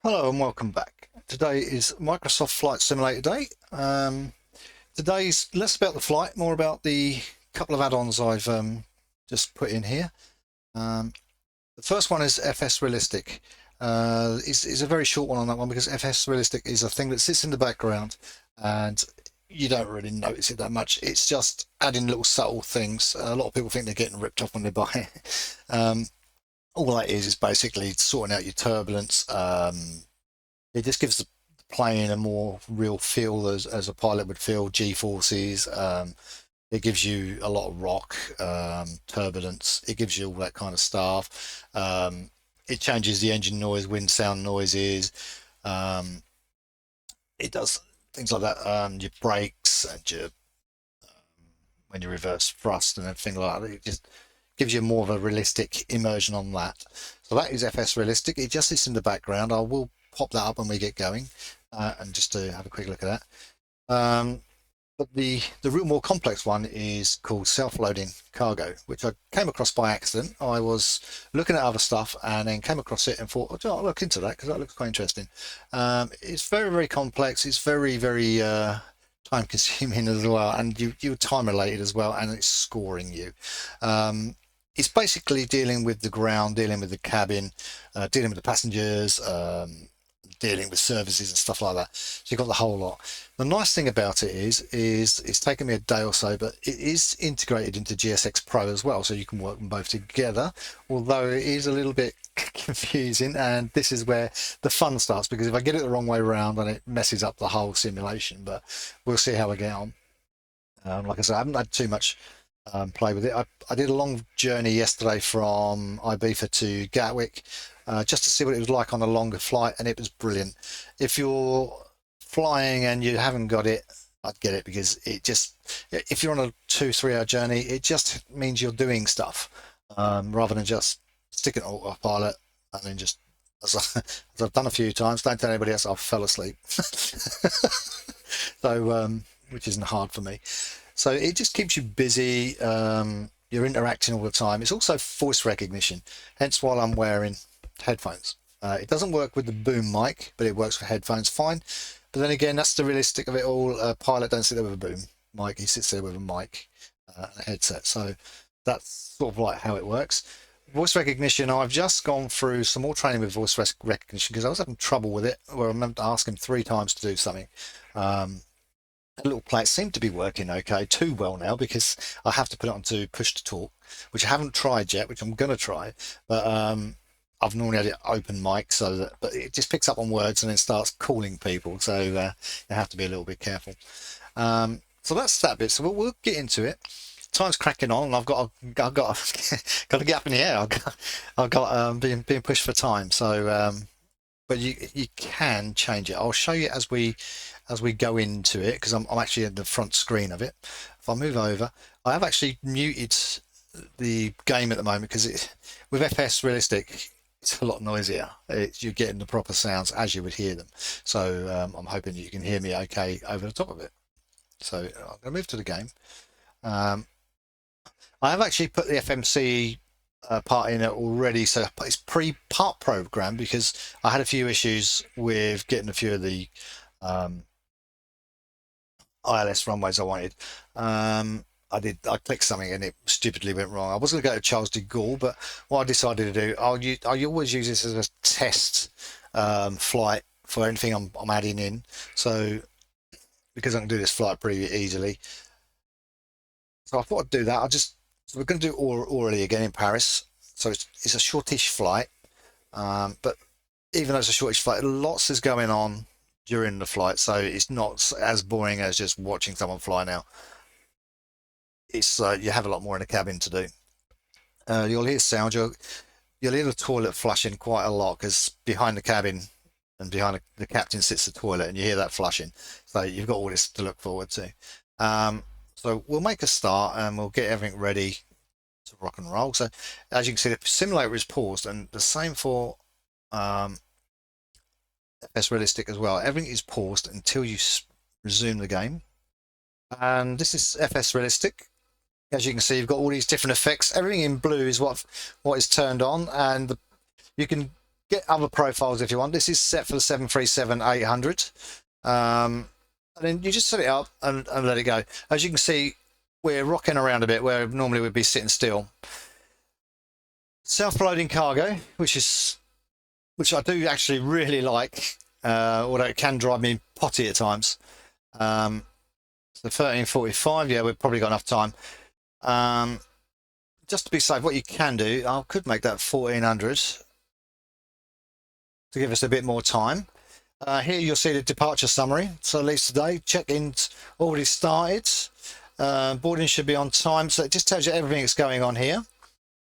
Hello and welcome back. Today is Microsoft Flight Simulator Day. Today's less about the flight, more about the couple of add-ons I've just put in here. The first one is FSrealistic. It's a very short one on that one because FSrealistic is a thing that sits in the background and you don't really notice it that much. It's just adding little subtle things. A lot of people think they're getting ripped off when they buy it. All that is basically sorting out your turbulence. It just gives the plane a more real feel as a pilot would feel. G forces. It gives you a lot of rock, turbulence. It gives you all that kind of stuff. It changes the engine noise, wind sound noises. Um, it does things like that. Your brakes and your when you reverse thrust and everything like that. It just gives you more of a realistic immersion on that. So that is FS Realistic. It just sits in the background. I will pop that up when we get going, and just to have a quick look at that. But the real more complex one is called self-loading cargo, which I came across by accident. I was looking at other stuff and then came across it and thought, oh, I'll look into that because that looks quite interesting. It's very, very complex. It's very, very time consuming as well, and you time related as well, and it's scoring you. It's basically dealing with the ground, dealing with the cabin, dealing with the passengers, dealing with services and stuff like that. So you've got the whole lot. The nice thing about it is it's taken me a day or so, but it is integrated into GSX Pro as well, so you can work them both together. Although it is a little bit confusing, and this is where the fun starts, because if I get it the wrong way around, then it messes up the whole simulation. But we'll see how we get on. Like I said, I haven't had too much play with it. I did a long journey yesterday from Ibiza to Gatwick, just to see what it was like on a longer flight, and it was brilliant. If you're flying and you haven't got it, I'd get it, because it just, if you're on a 2-3 hour journey, it just means you're doing stuff, rather than just sticking on autopilot and then just, as I've done a few times, don't tell anybody else, I fell asleep. So, which isn't hard for me. So it just keeps you busy. You're interacting all the time. It's also voice recognition, hence why I'm wearing headphones. It doesn't work with the boom mic, but it works for headphones fine. But then again, that's the realistic of it all. A pilot don't sit there with a boom mic; he sits there with a mic and a headset. So that's sort of like how it works. Voice recognition, I've just gone through some more training with voice recognition because I was having trouble with it, where I remember to ask him 3 times to do something. Um, a little play. It seemed to be working okay, too well now, because I have to put it onto push to talk, which I haven't tried yet, which I'm going to try. But I've normally had it open mic, so that, but it just picks up on words and then starts calling people. So you have to be a little bit careful. So that's that bit. So we'll get into it. Time's cracking on, and I've got got to get up in the air. I've got being pushed for time. So but you can change it. I'll show you as we go into it, because I'm actually at the front screen of it. If I move over, I have actually muted the game at the moment because with FS Realistic, it's a lot noisier. You're getting the proper sounds as you would hear them. So I'm hoping you can hear me okay over the top of it. So I'm going to move to the game. Um, I have actually put the FMC part in it already, so it's pre-part program, because I had a few issues with getting a few of the um, ILS runways I wanted. I clicked something and it stupidly went wrong. I was going to go to Charles De Gaulle, but what I decided to do, I always use this as a test flight for anything I'm adding in. So because I can do this flight pretty easily, so I thought I'd do that. So we're going to do Orly again in Paris. So it's a shortish flight, but even though it's a shortish flight, lots is going on during the flight, so it's not as boring as just watching someone fly now. It's you have a lot more in the cabin to do. You'll hear sound. You'll hear the toilet flushing quite a lot, because behind the cabin and behind the captain sits the toilet, and you hear that flushing. So you've got all this to look forward to. So we'll make a start and we'll get everything ready to rock and roll. So as you can see, the simulator is paused, and the same for FS Realistic as well. Everything is paused until you resume the game. And this is FS Realistic. As you can see, you've got all these different effects. Everything in blue is what is turned on, and you can get other profiles if you want. This is set for the 737-800. And then you just set it up and let it go. As you can see, we're rocking around a bit where normally we'd be sitting still. Self-loading cargo, which I do actually really like, although it can drive me potty at times. So 13:45, yeah, we've probably got enough time. Just to be safe, what you can do, I could make that 1400 to give us a bit more time. Here you'll see the departure summary. So leaves today, check-in's already started. Boarding should be on time. So it just tells you everything that's going on here.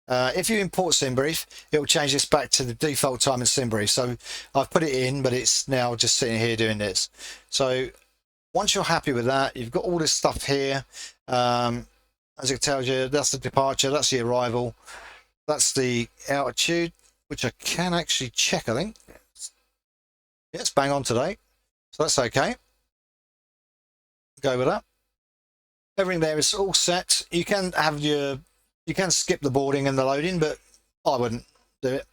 If you import SimBrief, it will change this back to the default time in SimBrief. So I've put it in, but it's now just sitting here doing this. So once you're happy with that, you've got all this stuff here. As it tells you, that's the departure, that's the arrival, that's the altitude, which I can actually check, I think. Yeah, it's bang on today, so that's okay. Go with that. Everything there is all set. You can skip the boarding and the loading, but I wouldn't do it.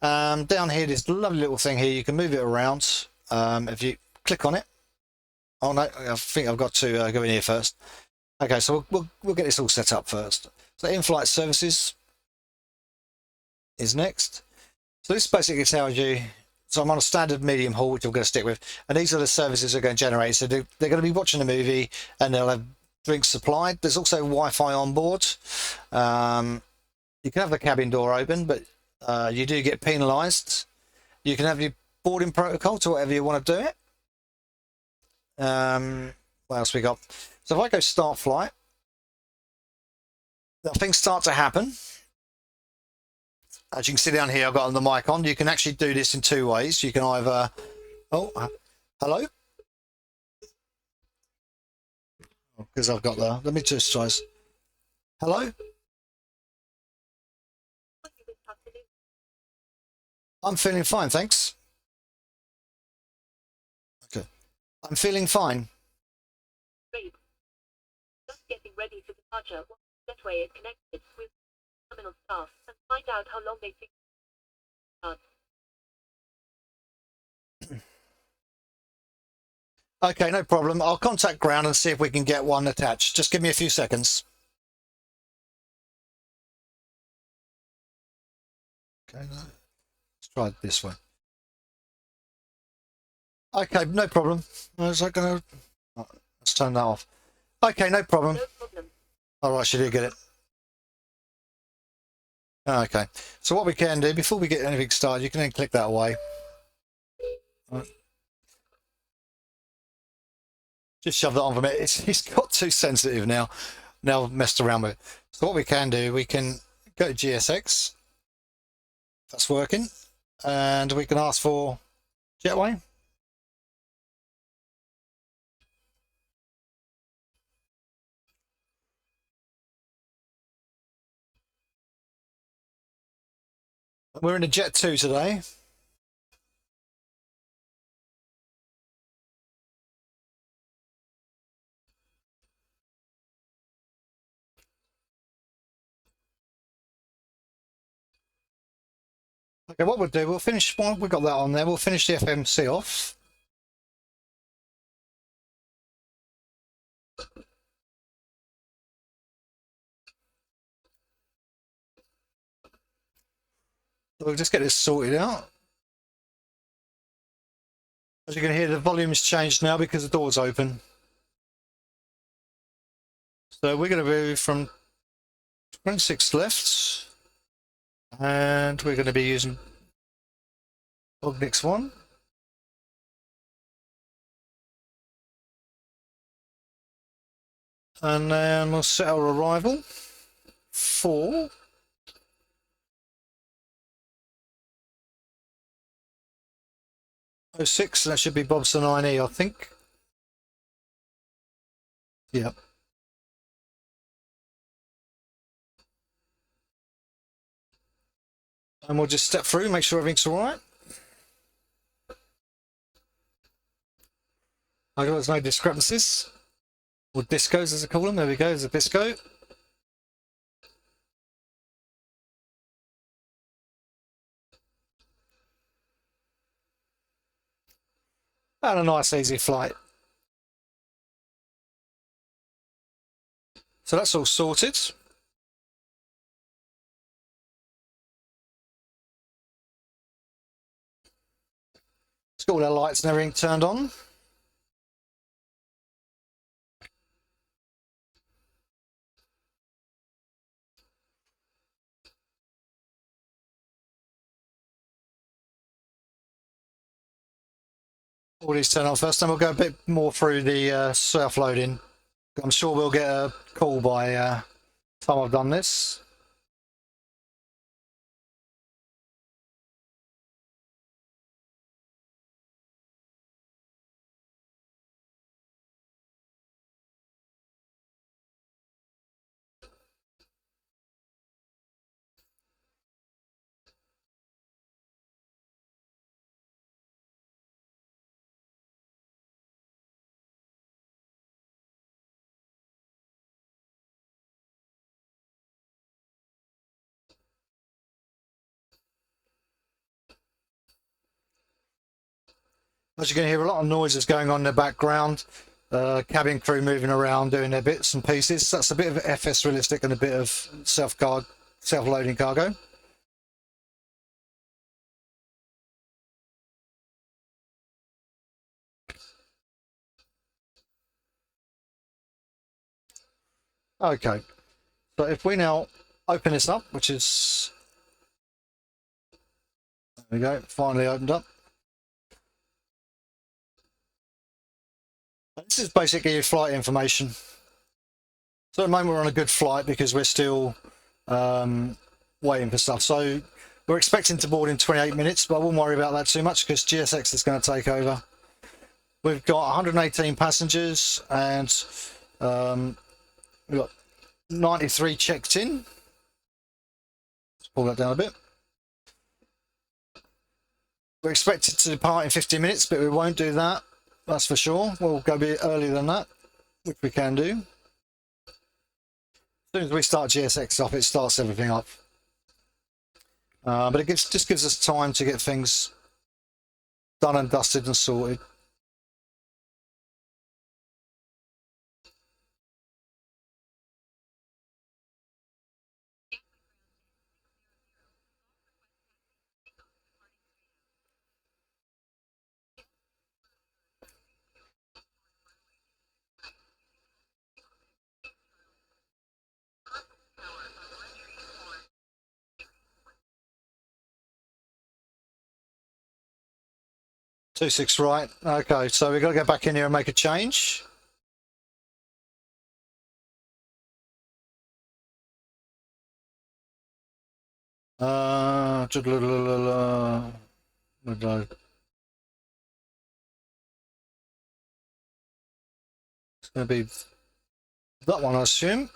Down here, this lovely little thing here, you can move it around. If you click on it. Oh no, I think I've got to go in here first. Okay, so we'll get this all set up first. So in-flight services is next. So this basically tells you, so I'm on a standard medium haul, which I'm going to stick with, and these are the services they're going to generate. So they're going to be watching a movie and they'll have drinks supplied. There's also Wi-Fi on board. You can have the cabin door open, but you do get penalised. You can have your boarding protocol to whatever you want to do it. What else we got? So if I go start flight, things start to happen. As you can see down here, I've got the mic on. You can actually do this in two ways. You can either, hello? Because I've got the, let me just try. Hello? I'm feeling fine, thanks. Okay. I'm feeling fine. Great. Just getting ready for departure. That way it connected with terminal staff and find out how long they think. Okay, no problem. I'll contact ground and see if we can get one attached. Just give me a few seconds. Okay, let's try it this way. Okay, no problem. Is that going to... Oh, let's turn that off. Okay, no problem. No problem. All right, she did get it. Okay, so what we can do, before we get anything started, you can then click that away. Right. Just shove that on for a minute. It's got too sensitive now. Now I've messed around with it. So what we can do, we can go to GSX. That's working. And we can ask for Jetway. We're in a Jet 2 today. Okay, what we'll do, we'll finish, well, we've got that on there, we'll finish the FMC off. We'll just get this sorted out. As you can hear, the volume's changed now because the door's open. So we're going to move from 26 left, and we're going to be using Ognix 1. And then we'll set our arrival for 06, that should be Bobson 9E, I think. Yep. And we'll just step through, make sure everything's all right. I got there's no discrepancies. Or discos as I call them. There we go, there's a disco. And a nice easy flight. So that's all sorted. It's got all our lights and everything turned on. All these turn on first, then we'll go a bit more through the self-loading. I'm sure we'll get a call by time I've done this. As you can hear, a lot of noises going on in the background. Cabin crew moving around doing their bits and pieces. That's a bit of FS realistic and a bit of self-loading cargo. Okay, so if we now open this up, which is, there we go, finally opened up. This is basically your flight information. So at the moment we're on a good flight because we're still waiting for stuff. So we're expecting to board in 28 minutes, but I wouldn't worry about that too much because GSX is going to take over. We've got 118 passengers and we've got 93 checked in. Let's pull that down a bit. We're expected to depart in 50 minutes, but we won't do that. That's for sure. We'll go a bit earlier than that, which we can do. As soon as we start GSX off, it starts everything up. But it just gives us time to get things done and dusted and sorted. Two six right. Okay, so we've got to go back in here and make a change. It's going to be that one, I assume.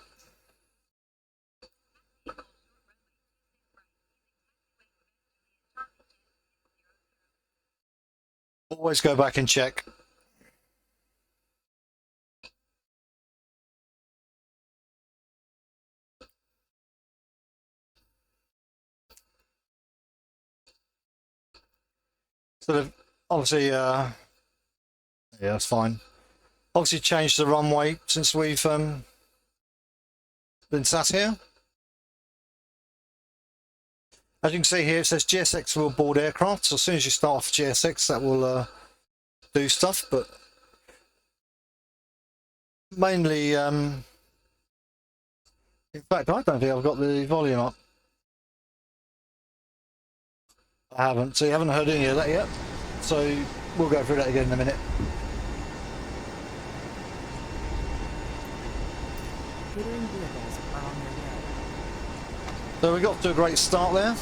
Always go back and check. Sort of, obviously, yeah, that's fine. Obviously changed the runway since we've been sat here. As you can see here, it says GSX will board aircraft. So as soon as you start off GSX, that will do stuff. But mainly, in fact, I don't think I've got the volume up. I haven't. So you haven't heard any of that yet. So we'll go through that again in a minute. So we got to a great start there.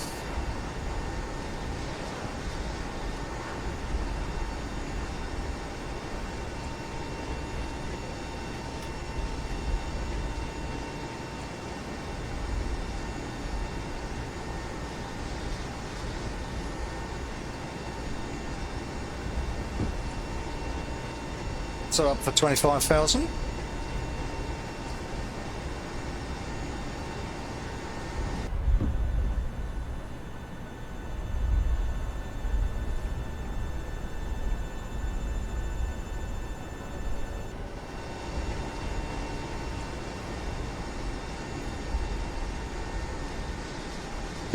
So up for 25,000.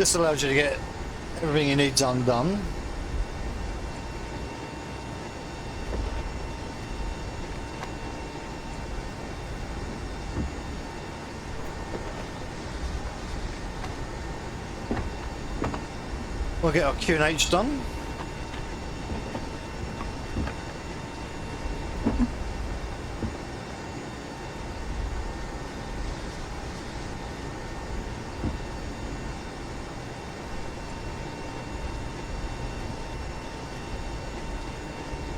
This allows you to get everything you need undone. We'll get our Q&H done.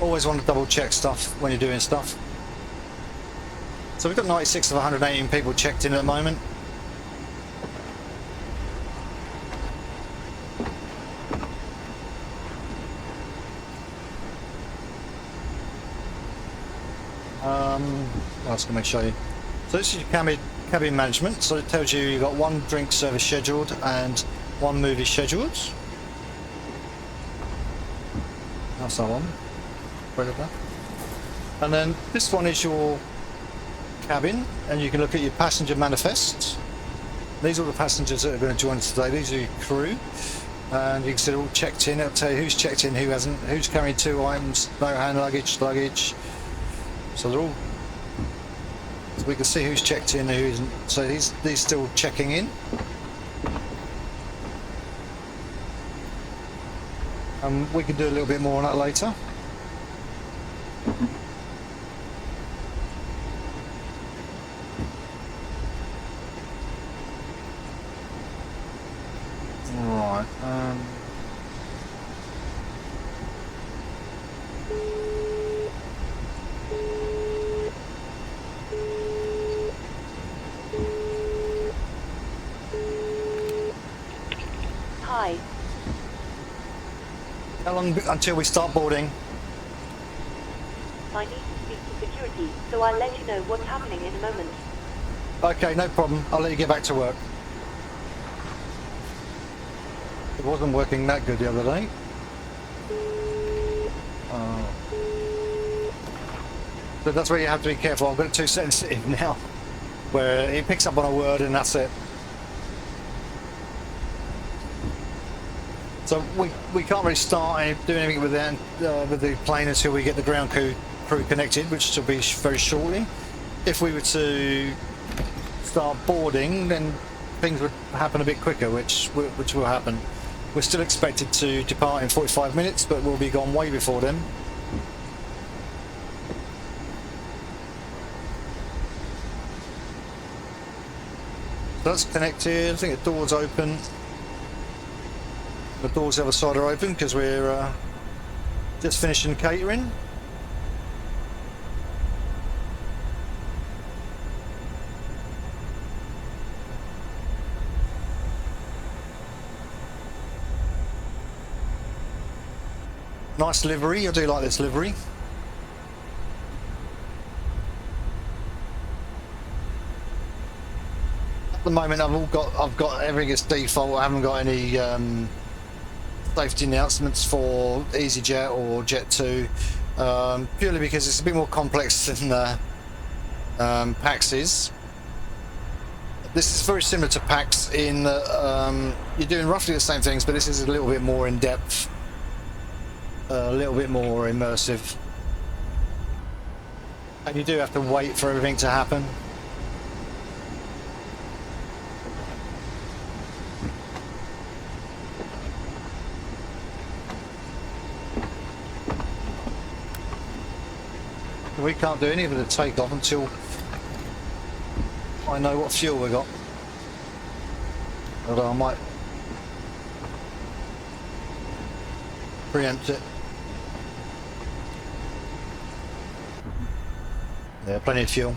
Always want to double check stuff when you're doing stuff. So we've got 96 of 118 people checked in at the moment. What else can I show you? So this is your cabin management. So it tells you you've got one drink service scheduled and one movie scheduled. That's that one. And then this one is your cabin, and you can look at your passenger manifests. These are all the passengers that are going to join us today. These are your crew, and you can see they're all checked in. It'll tell you who's checked in, who hasn't, who's carrying 2 items, no hand luggage. So they're all. So we can see who's checked in and who isn't. So these still checking in. We can do a little bit more on that later. Right. Hi. How long until we start boarding? I need to speak to security, so I'll let you know what's happening in a moment. Okay, no problem. I'll let you get back to work. It wasn't working that good the other day. So that's where you have to be careful. I've got it too sensitive now, where it picks up on a word and that's it. So we can't really start doing anything with the plane until we get the ground crew connected, which will be very shortly. If we were to start boarding, then things would happen a bit quicker, which will happen. We're still expected to depart in 45 minutes, but we'll be gone way before then. So that's connected. I think the door's open. The doors the other side are open because we're just finishing catering. Nice livery. I do like this livery. At the moment, I've got everything as default. I haven't got any safety announcements for EasyJet or Jet2, purely because it's a bit more complex than PAX is. This is very similar to PAX in that you're doing roughly the same things, but this is a little bit more in depth, a little bit more immersive, and you do have to wait for everything to happen. We can't do any of the takeoff until I know what fuel we got. Although I might preempt it. Yeah, plenty of fuel.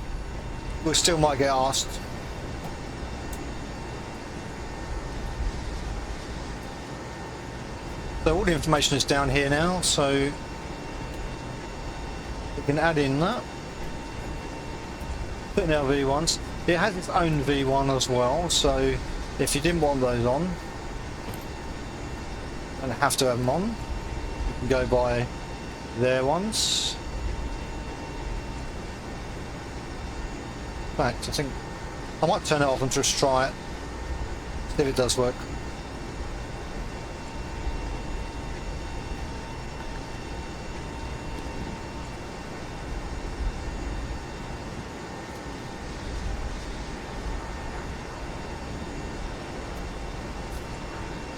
We still might get asked. So all the information is down here now, so we can add in that. Put in our V1s. It has its own V1 as well, so if you didn't want those on and have to have them on, you can go by their ones. In fact, I think I might turn it off and just try it, see if it does work.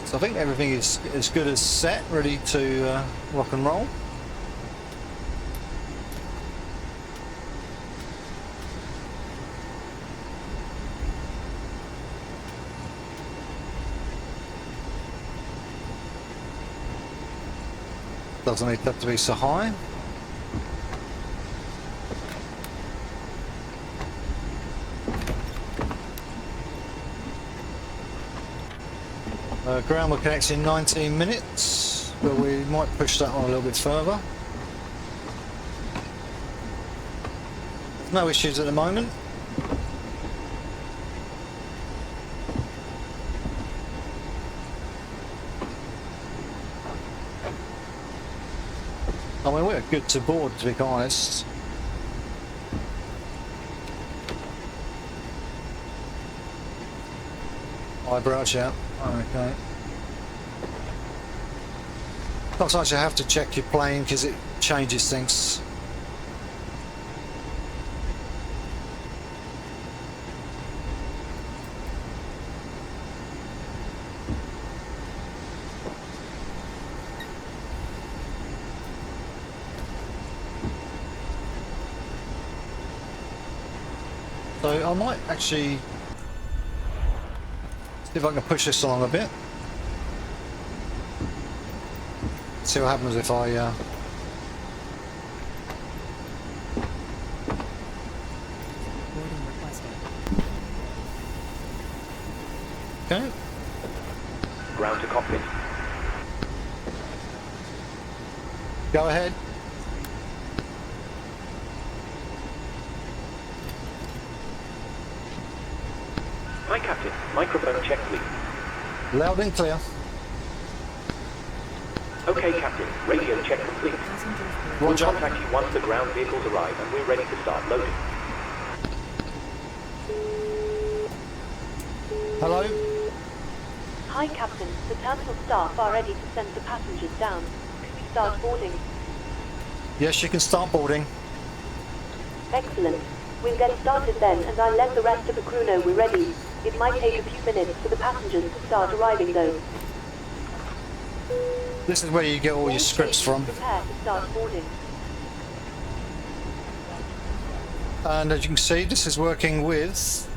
So I think everything is as good as set, ready to rock and roll. Doesn't need that to be so high. Ground will connect in 19 minutes, but we might push that on a little bit further. No issues at the moment. I mean, we're good to board, to be honest. Eyebrow out. Okay. Sometimes you have to check your plane because it changes things. So I might actually see if I can push this along a bit. See what happens if I okay. Ground to cockpit. Go ahead. Hi, Captain. Microphone check, please. Loud and clear. Okay, Captain. Radio check complete. We'll Roger. contact you once the ground vehicles arrive and we're ready to start loading. Hello. Hi, Captain. The terminal staff are ready to send the passengers down. Can we start boarding? Yes, you can start boarding. Excellent. We'll get started then, and I'll let the rest of the crew know we're ready. It might take a few minutes for the passengers to start arriving, though. This is where you get all your scripts from. Prepare to start boarding. And as you can see, this is working with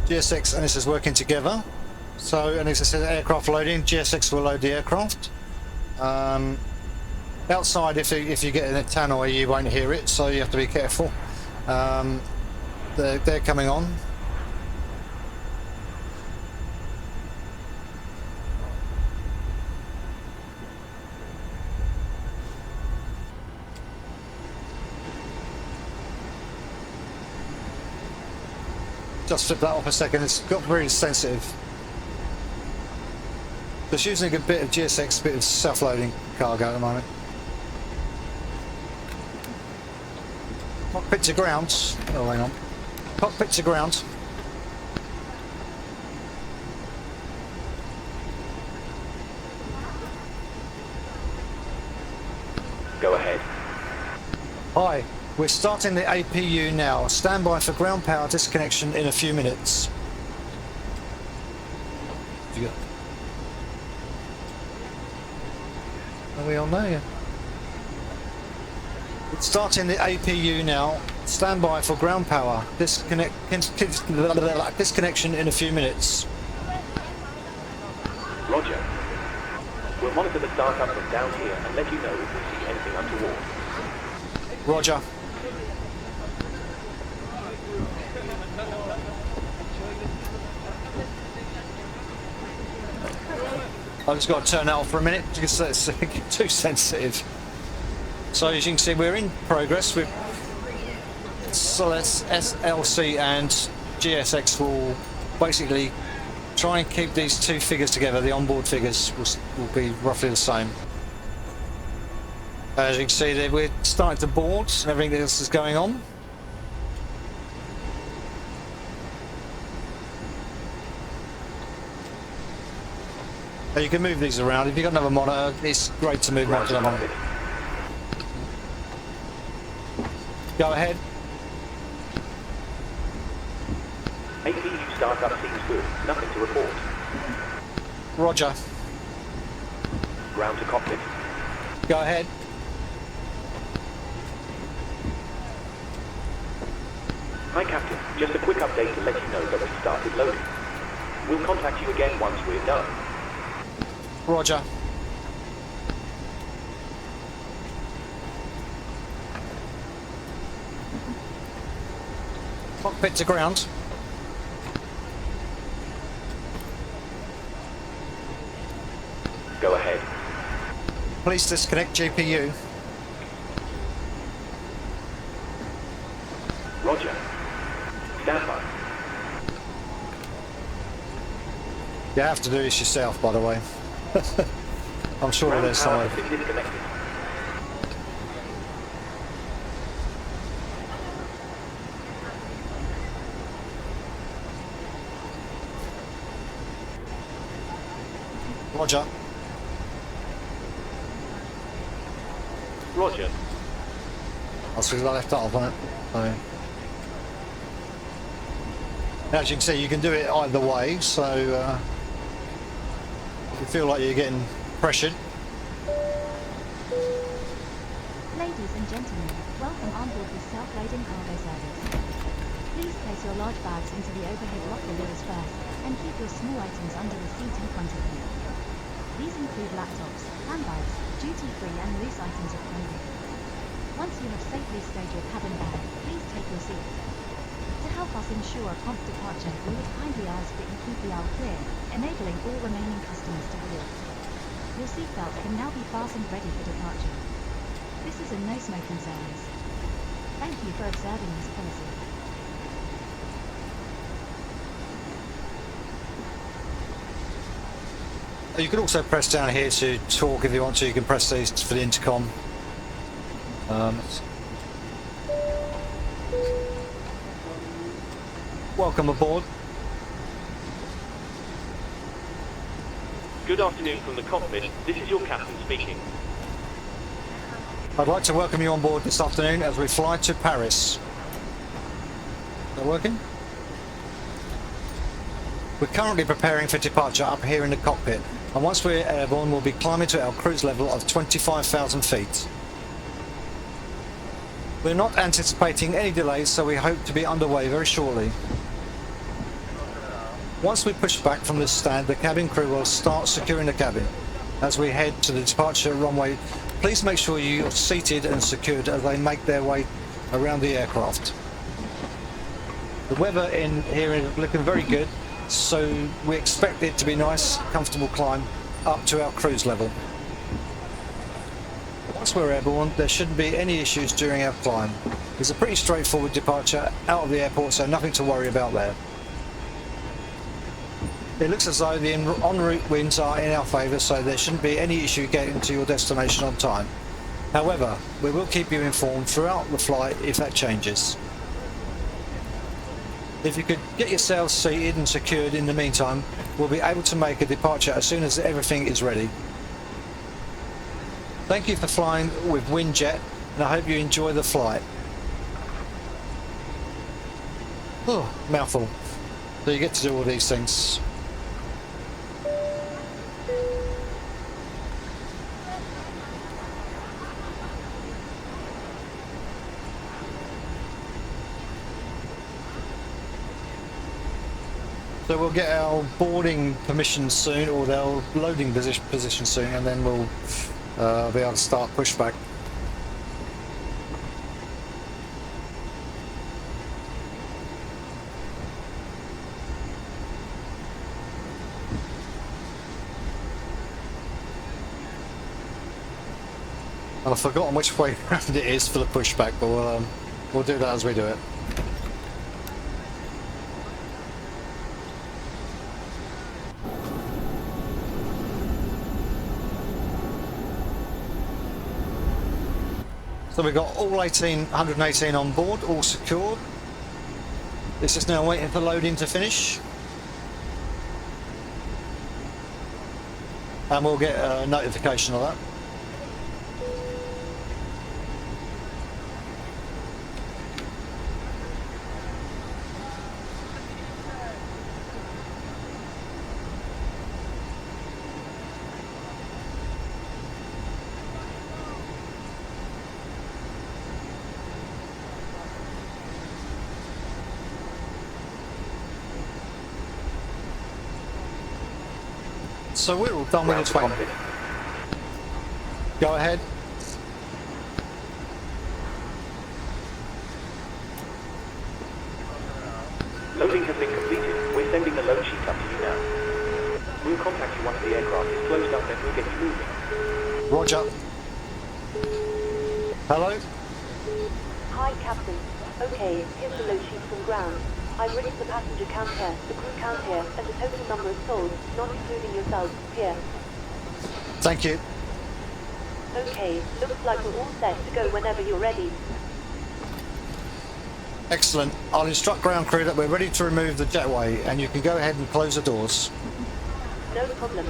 GSX, and this is working together. So, and as I said, aircraft loading, GSX will load the aircraft. Outside, if you get in a tannoy, you won't hear it, so you have to be careful. They're coming on. Just flip that off a second, it's got very sensitive. Just using a bit of GSX, a bit of self-loading cargo at the moment. Cockpit to ground. Oh, hang on. Cockpit to ground. Go ahead. Hi, we're starting the APU now. Stand by for ground power disconnection in a few minutes. You got... Are we on there? Yeah. It's starting the APU now. Stand by for ground power disconnection in a few minutes. Roger. We'll monitor the startup from down here and let you know if we see anything untoward. Roger. I've just got to turn that off for a minute because it's too sensitive. So as you can see, we're in progress with SLC, and GSX will basically try and keep these two figures together. The onboard figures will be roughly the same. As you can see, we're starting to board and everything else is going on. Now you can move these around. If you've got another monitor, it's great to move Ground to them. cockpit. Go ahead. APU startup seems good. Nothing to report. Roger. Ground to cockpit. Go ahead. Hi, Captain. Just a quick update to let you know that we started loading. We'll contact you again once we're done. Roger. Cockpit to ground. Go ahead. Please disconnect GPU. Roger. Stand by. You have to do this yourself, by the way. I'm sure Ground there's power some. has been disconnected. Roger. Roger. That's because I left that off on it. So. As you can see, you can do it either way, so if you feel like you're getting pressured. Ladies and gentlemen, welcome on board this self-loading cargo service. Please place your large bags into the overhead locker wheels first, and keep your small items under the seat in front of you. These include laptops, handbags, duty-free and loose items of clothing. Once you have safely stowed your cabin bag, please take your seat. To help us ensure a prompt departure, we would kindly ask that you keep the aisle clear, enabling all remaining customers to board. Your seatbelt can now be fastened ready for departure. This is a no-smoking service. Thank you for observing this policy. You can also press down here to talk if you want to. You can press these for the intercom. Welcome aboard. Good afternoon from the cockpit. This is your captain speaking. I'd like to welcome you on board this afternoon as we fly to Paris. Is that working? We're currently preparing for departure up here in the cockpit, and once we're airborne we'll be climbing to our cruise level of 25,000 feet. We're not anticipating any delays, so we hope to be underway very shortly. Once we push back from this stand, the cabin crew will start securing the cabin. As we head to the departure runway, please make sure you're seated and secured as they make their way around the aircraft. The weather in here is looking very good, so we expect it to be a nice, comfortable climb up to our cruise level. Once we're airborne, there shouldn't be any issues during our climb. It's a pretty straightforward departure out of the airport, so nothing to worry about there. It looks as though the en route winds are in our favour, so there shouldn't be any issue getting to your destination on time. However, we will keep you informed throughout the flight if that changes. If you could get yourselves seated and secured in the meantime, we'll be able to make a departure as soon as everything is ready. Thank you for flying with Windjet, and I hope you enjoy the flight. Oh, mouthful. So you get to do all these things. So we'll get our boarding permission soon, or their loading position soon, and then we'll be able to start pushback. And I've forgotten which way round it is for the pushback, but we'll do that as we do it. So we've got all 118 on board, all secured. This is now waiting for loading to finish. And we'll get a notification of that. So we're all done with Ground the to 20. cockpit. Go ahead. Loading has been completed. We're sending the load sheet up to you now. We'll contact you once the aircraft is closed up and we'll get you moving. Roger. Hello? Hi, Captain. Okay, here's the load sheet from ground. I've written the passenger count here, the crew count here, and the total number of souls, not including yourself, here. Thank you. Okay, looks like we're all set to go whenever you're ready. Excellent. I'll instruct ground crew that we're ready to remove the jetway and you can go ahead and close the doors. No problem.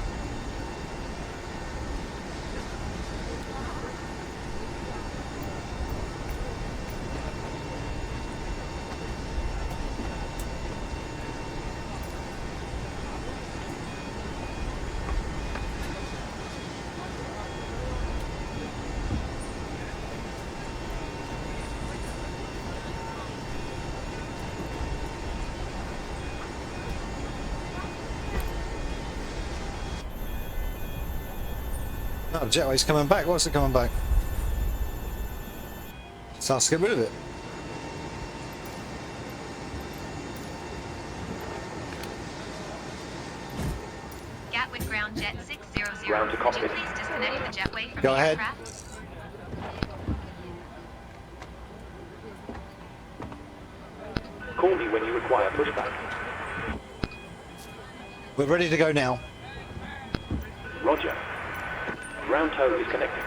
No, the jetway's coming back. What's it coming back? Starts to get rid of it. Gatwick ground jet 600. Ground to Could you cockpit. please disconnect the jetway from Go the ahead. aircraft? Call me when you require pushback. We're ready to go now. Roger. Ground tow is connecting.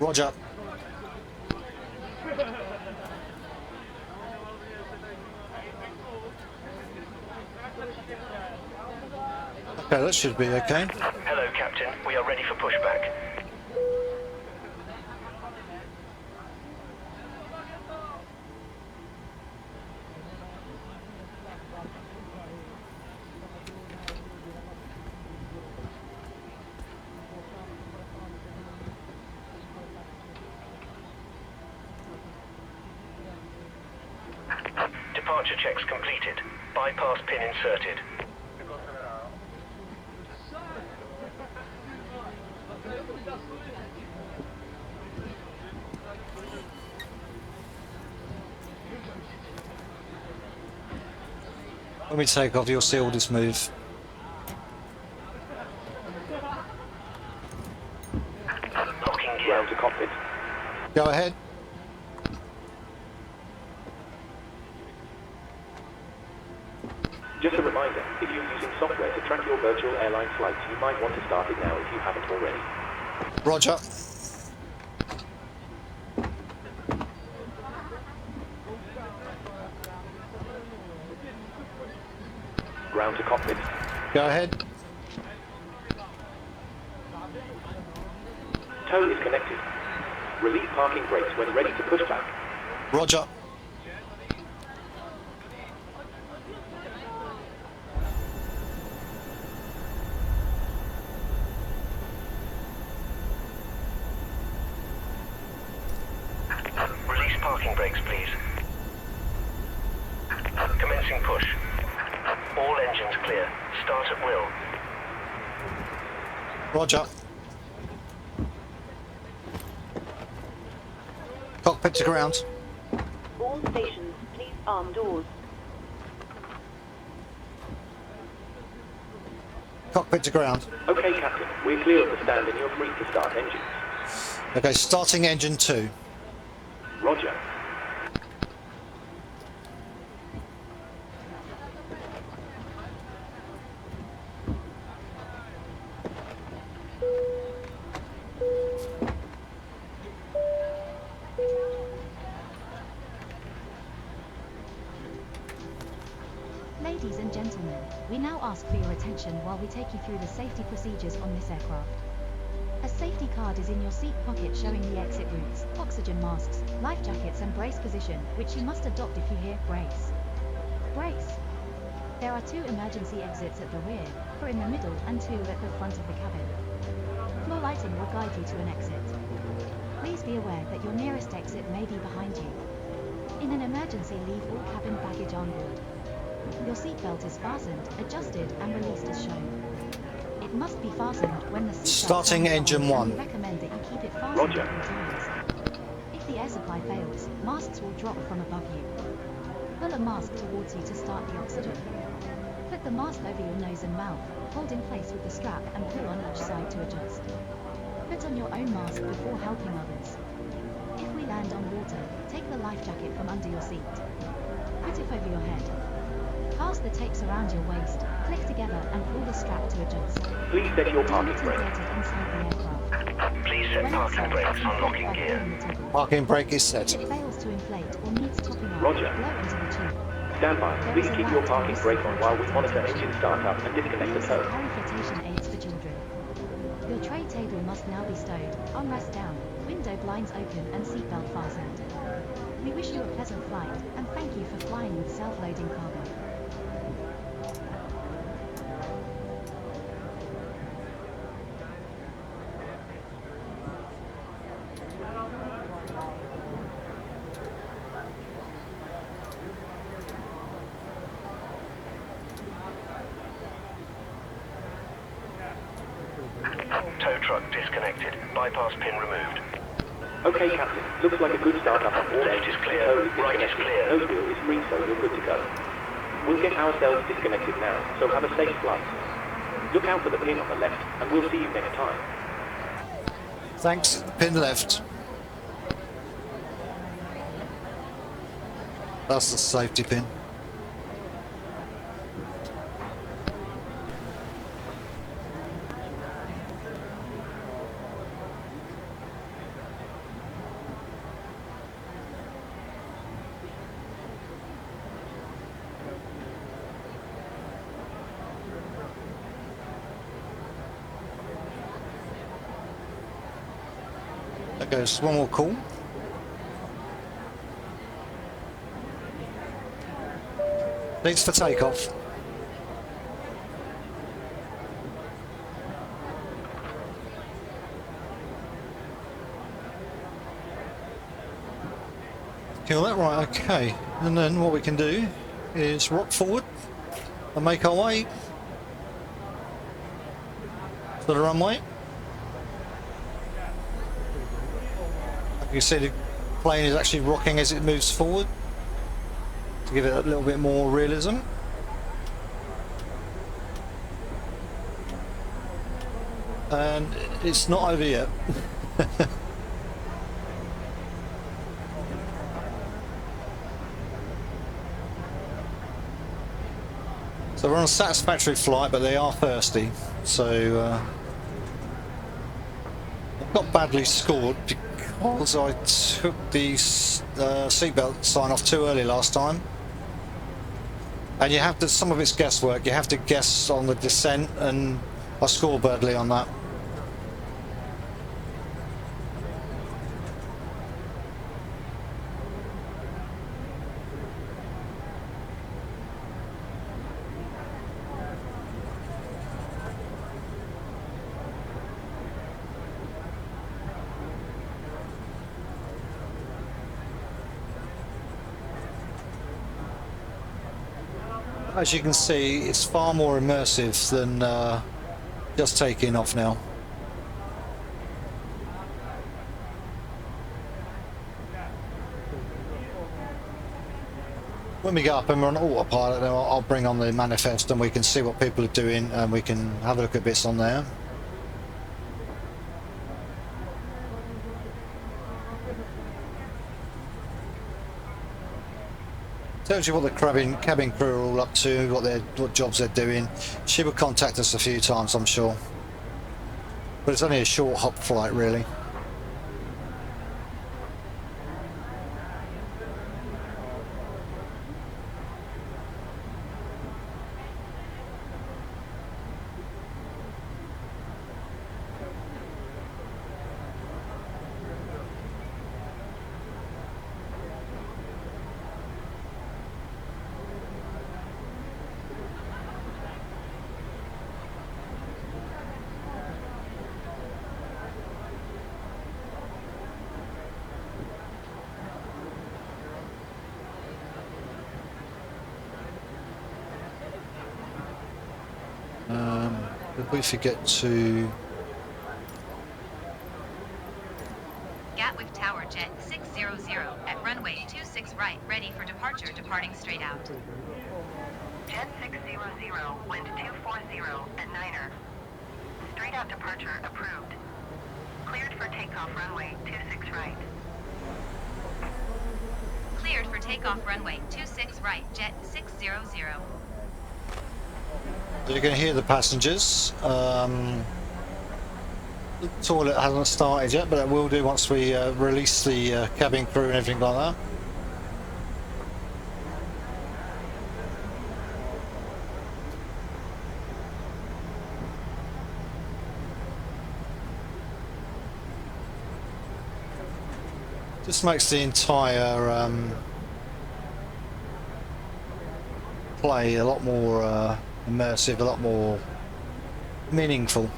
Roger. Okay, that should be okay. Hello, Captain. We are ready for pushback. Departure checks completed. Bypass pin inserted. When we take off, you'll see all this move. Locking gear. Ground to cockpit. Go ahead. Just a reminder, if you're using software to track your virtual airline flights, you might want to start it now if you haven't already. Roger. Ground to cockpit. Go ahead. Tow is connected. Release parking brakes when ready to push back. Roger. Release parking brakes, please. Commencing push. All engines clear. Start at will. Roger. Cockpit to ground. All stations, please arm doors. Cockpit to ground. Okay, Captain. We're clear of the stand and you're free to start engines. Okay, starting engine 2. Roger. Ladies and gentlemen, we now ask for your attention while we take you through the safety procedures on this aircraft. A Safety card is in your seat pocket showing the exit routes, oxygen masks, life jackets and brace position, which you must adopt if you hear brace. Brace. There are 2 emergency exits at the rear, 4 in the middle and 2 at the front of the cabin. Floor lighting will guide you to an exit. Please be aware that your nearest exit may be behind you. In an emergency, leave all cabin baggage on board. Your seatbelt is fastened, adjusted and released as shown. It must be fastened when the seatbelt Starting comes engine on, 1. and we recommend that you keep it fastened Roger. at all times. If the air supply fails, masks will drop from above you. Pull a mask towards you to start the oxygen. Put the mask over your nose and mouth, hold in place with the strap and pull on each side to adjust. Put on your own mask before helping others. If we land on water, take the life jacket from under your seat. Put it over your head. Pass the tapes around your waist, click together and pull the strap to adjust. Please set your Do parking not brake. insert it inside the aircraft. Please set When parking outside, brakes on inflate locking by gear. pulling the toggle. Parking brake is set. If it fails to inflate or needs topping up, Roger. blow into the tube. Stand by. There Please is a keep your light parking on brake the on while we seat monitor belt. engine startup and disconnect We the also tow. carry flotation aids for children. Your tray table must now be stowed, armrest down, window blinds open and seatbelt fastened. We wish you a pleasant flight, and thank you for flying with self-loading cargo. Tow truck disconnected. Bypass pin removed. Okay, Captain. Looks like a good startup on all Left engines. is clear. Tow is Right is disconnected. clear. Nose wheel is free, so you're good to go. We'll get ourselves disconnected now, so have a safe flight. Look out for the pin on the left, and we'll see you next time. Thanks. Pin left. That's the safety pin. There goes one more call. Needs for takeoff. Kill that, right, okay. And then what we can do is rock forward and make our way to the runway. Like you see, the plane is actually rocking as it moves forward to give it a little bit more realism. And it's not over yet. So we're on a satisfactory flight, but they are thirsty. So I got badly scored because I took the seatbelt sign off too early last time. And you have to, some of it's guesswork, you have to guess on the descent, and I scored badly on that. As you can see, it's far more immersive than just taking off now. When we go up and we're on autopilot, then I'll bring on the manifest and we can see what people are doing and we can have a look at bits on there. Tells you what the cabin crew are all up to, what jobs they're doing. She will contact us a few times, I'm sure. But it's only a short hop flight, really. If we forget to... Gatwick Tower Jet 600 at runway 26 right, ready for departure, departing straight out. Jet 600, wind 240 at Niner. Straight out departure approved. Cleared for takeoff runway 26 right. Cleared for takeoff runway 26 right, Jet 600. You're going to hear the passengers. The toilet hasn't started yet, but it will do once we release the cabin crew and everything like that. Just makes the entire play a lot more immersive, a lot more meaningful.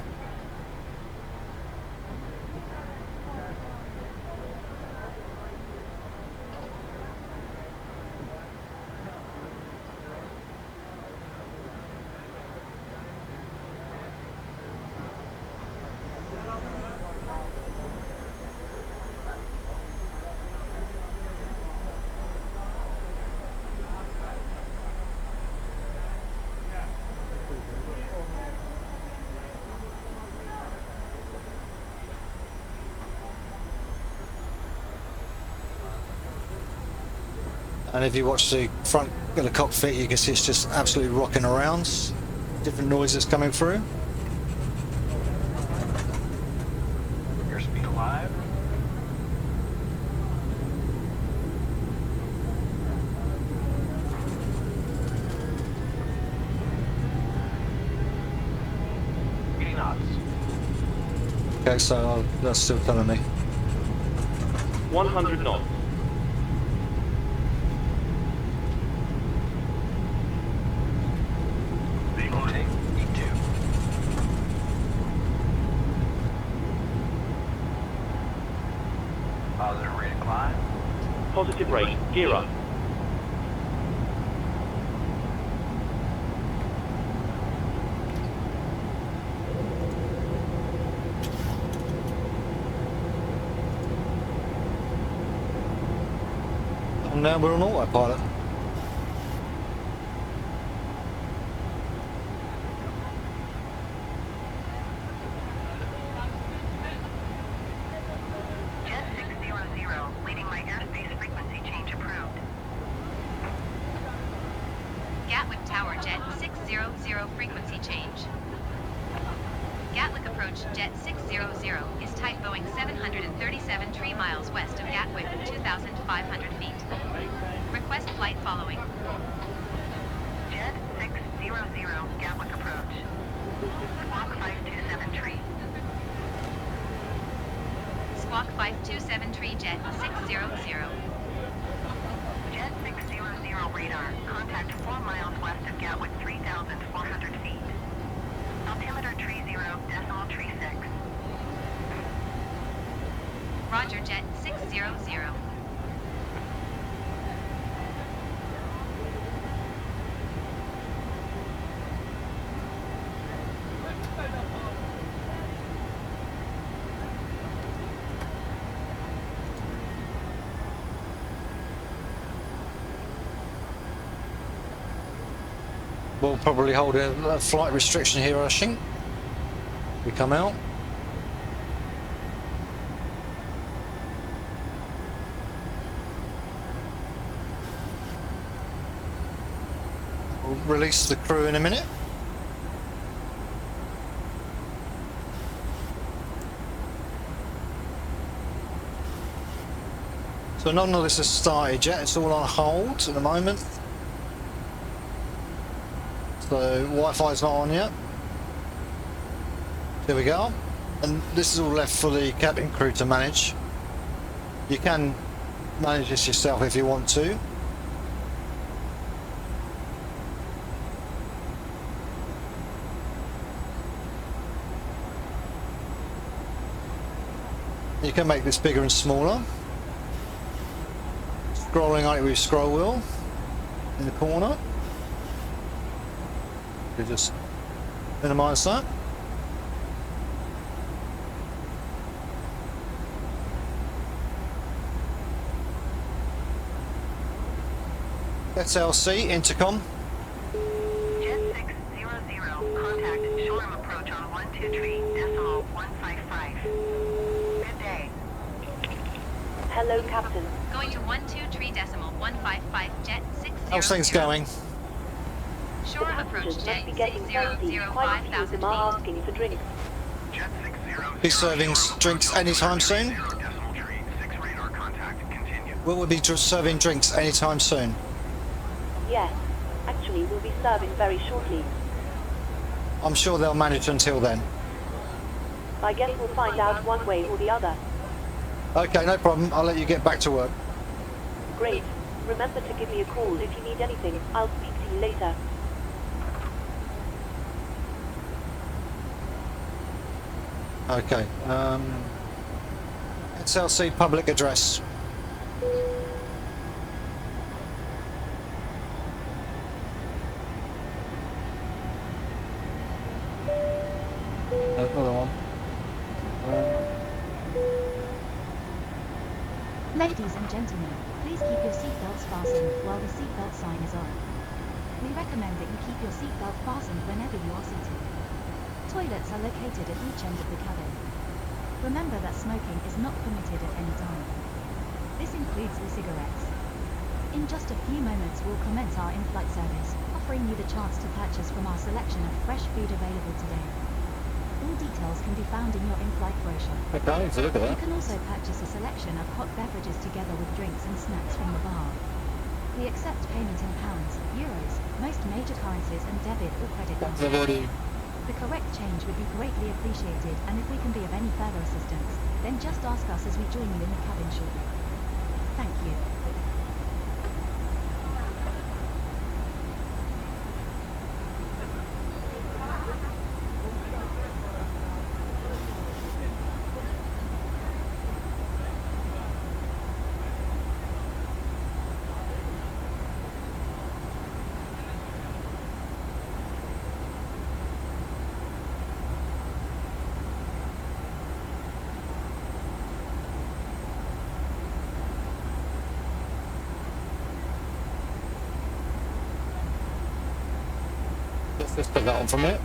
And if you watch the front of the cockpit, you can see it's just absolutely rocking around. Different noises coming through. Airspeed alive. Getting knots. Okay, so that's still telling me. 100 knots. Reloading. E2. Positive rate of climb. Positive rate. Gear up. And now we're on autopilot. Jet 600, leading my airspace frequency change approved. Gatwick Tower Jet 600 frequency change. Gatwick approach Jet 600 is type Boeing 737 3 miles west of Gatwick, 2,500 feet. Request flight following. Jet 600, Gatwick approach. Squawk 527 Squawk 527 tree Jet 600. Jet 600 radar. Contact 4 miles west of Gatwick, 3,400 feet. Altimeter tree 0, decimal tree 6. Roger Jet 600. We'll probably hold a flight restriction here, I think. We come out. We'll release the crew in a minute. So none of this has started yet, it's all on hold at the moment. So Wi-Fi's not on yet. There we go. And this is all left for the cabin crew to manage. You can manage this yourself if you want to. You can make this bigger and smaller. Scrolling like with scroll wheel in the corner. You just minimize that. SLC, intercom. Jet 600, contact Shoreham approach on 123.155. Good day. Hello, Captain. Going to 123.155 jet 60. How's things going? The Shoreham approach passengers jet must be getting thirsty. Quite a few of 6005,000 them are feet. asking for drinks. Jet 600. Be serving drinks anytime soon? Decimal tree, 6 radar contact, continue. Will we be serving drinks anytime soon? Yes. Actually, we'll be serving very shortly. I'm sure they'll manage until then. I guess we'll find out one way or the other. Okay, no problem. I'll let you get back to work. Great. Remember to give me a call if you need anything. I'll speak to you later. Okay. SLC public address. Another one. Ladies and gentlemen, please keep your seatbelts fastened while the seatbelt sign is on. We recommend that you keep your seatbelt fastened whenever you are seated. Toilets are located at each end of the cabin. Remember that smoking is not permitted at any time. This includes e-cigarettes. In just a few moments we'll commence our in-flight service, offering you the chance to purchase from our selection of fresh food available today. All details can be found in your in-flight brochure. Okay, so look at You that. can also purchase a selection of hot beverages together with drinks and snacks from the bar. We accept payment in pounds, euros, most major currencies and debit or credit cards. I've already. The correct change would be greatly appreciated, and if we can be of any further assistance, then just ask us as we join you in the cabin shortly. Thank you. Let's put that on from it.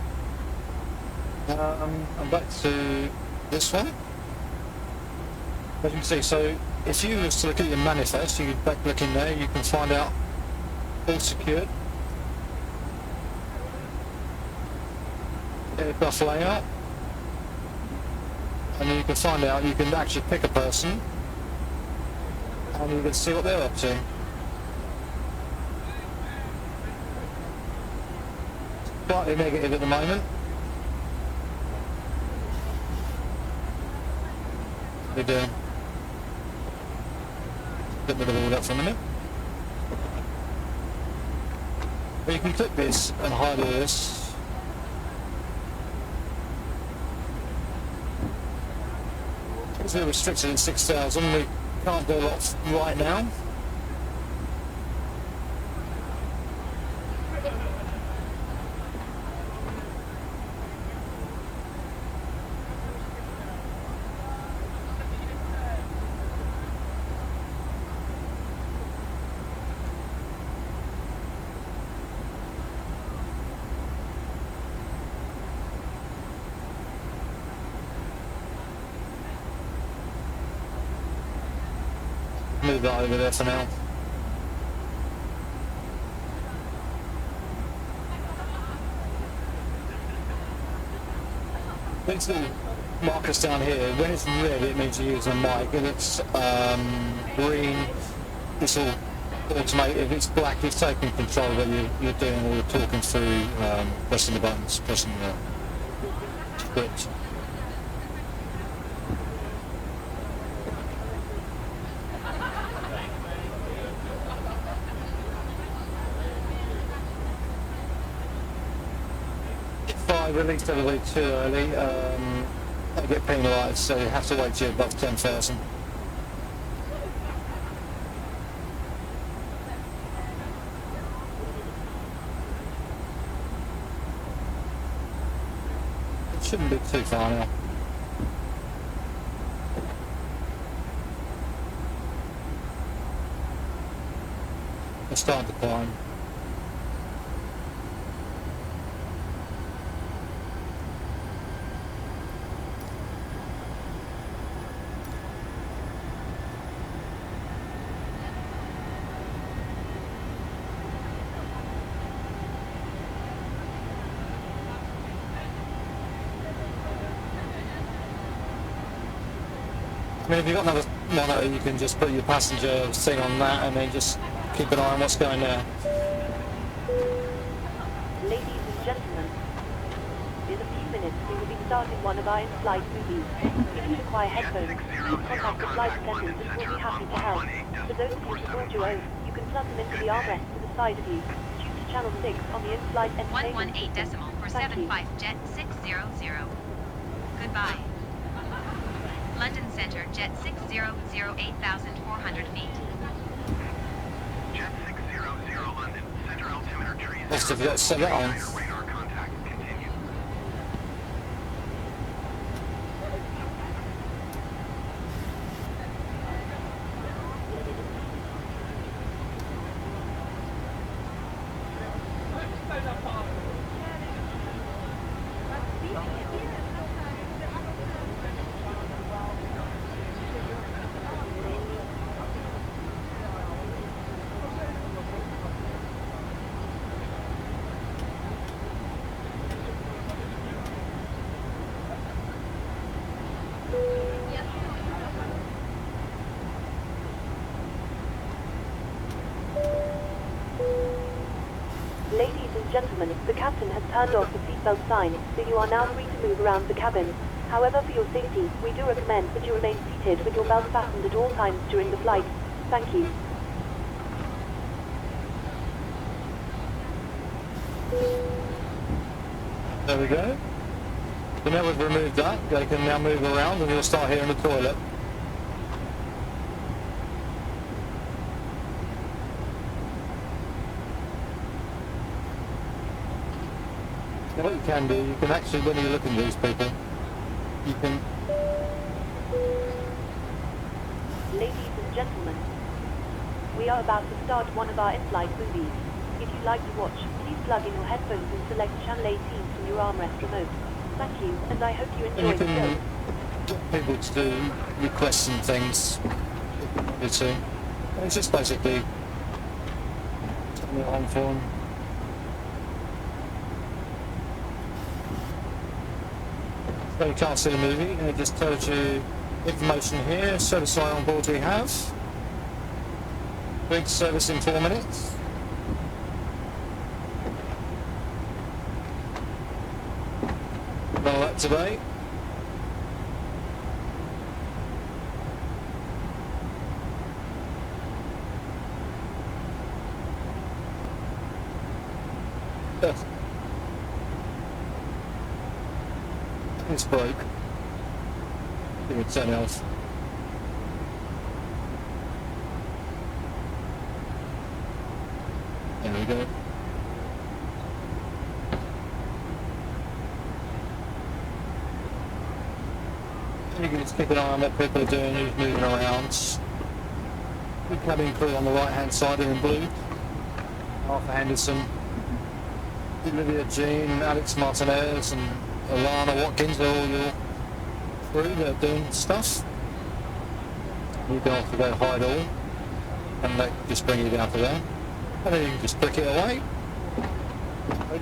I'm back to this one. As you can see, so if you was to look at your manifest, you back look in there, you can find out all secured. Aircraft layout. And then you can find out, you can actually pick a person and you can see what they're up to. Slightly negative at the moment. We're doing. Get rid of all that for a minute. But you can click this and hide all this. Because we're restricted at 6,000, we can't do a lot right now. Move that over there for now. These little markers down here, when it's red it means you're using a mic, and it's green, it's all automated. If it's black, it's taking control that you're doing all the talking through, pressing the buttons, pressing the script. Released everybody too early, they get penalised, so you have to wait till you're above 10,000. It shouldn't be too far now. We're starting to climb. I mean, if you've got another monitor, you can just put your passenger thing on that and then just keep an eye on what's going there. Ladies and gentlemen, in a few minutes we will be starting one of our in-flight movies. If you require headphones, please contact the flight attendants and we'll be happy to help. For those of you to board your own, you can plug them into the armrest to the side of you. Choose channel 6 on the in-flight entertainment 118 decimal for 75 Jet 600. Goodbye. London Centre, Jet 600, 8,400 feet. Jet 600 London, center altimeter tree. Must have got set it on. Radar contact continued. Ladies and gentlemen, the captain has turned off the seatbelt sign, so you are now free to move around the cabin. However, for your safety, we do recommend that you remain seated with your belt fastened at all times during the flight. Thank you. There we go. So now we've removed that, they can now move around and we'll start here in the toilet. Now what you can do, you can actually, when you're looking at these people, you can... Ladies and gentlemen, we are about to start one of our in-flight movies. If you'd like to watch, please plug in your headphones and select channel 18 from your armrest remote. Thank you, and I hope you And enjoy you the can show. get people to do requests and things. It's just basically turn it on for them. So you can't see the movie, and it just tells you information here, service line on board we have. Big service in 4 minutes. All that today. Yes. It's broke. Give it 10 else. There we go. You can just keep an eye on what people are doing, who's moving around. The cabin crew on the right hand side are in blue. Arthur Henderson, Olivia Jean, Alex Martinez and Alana Watkins are all your crew that are doing stuff. You can have to go hide all and that just bring you down to there. And then you can just click it away.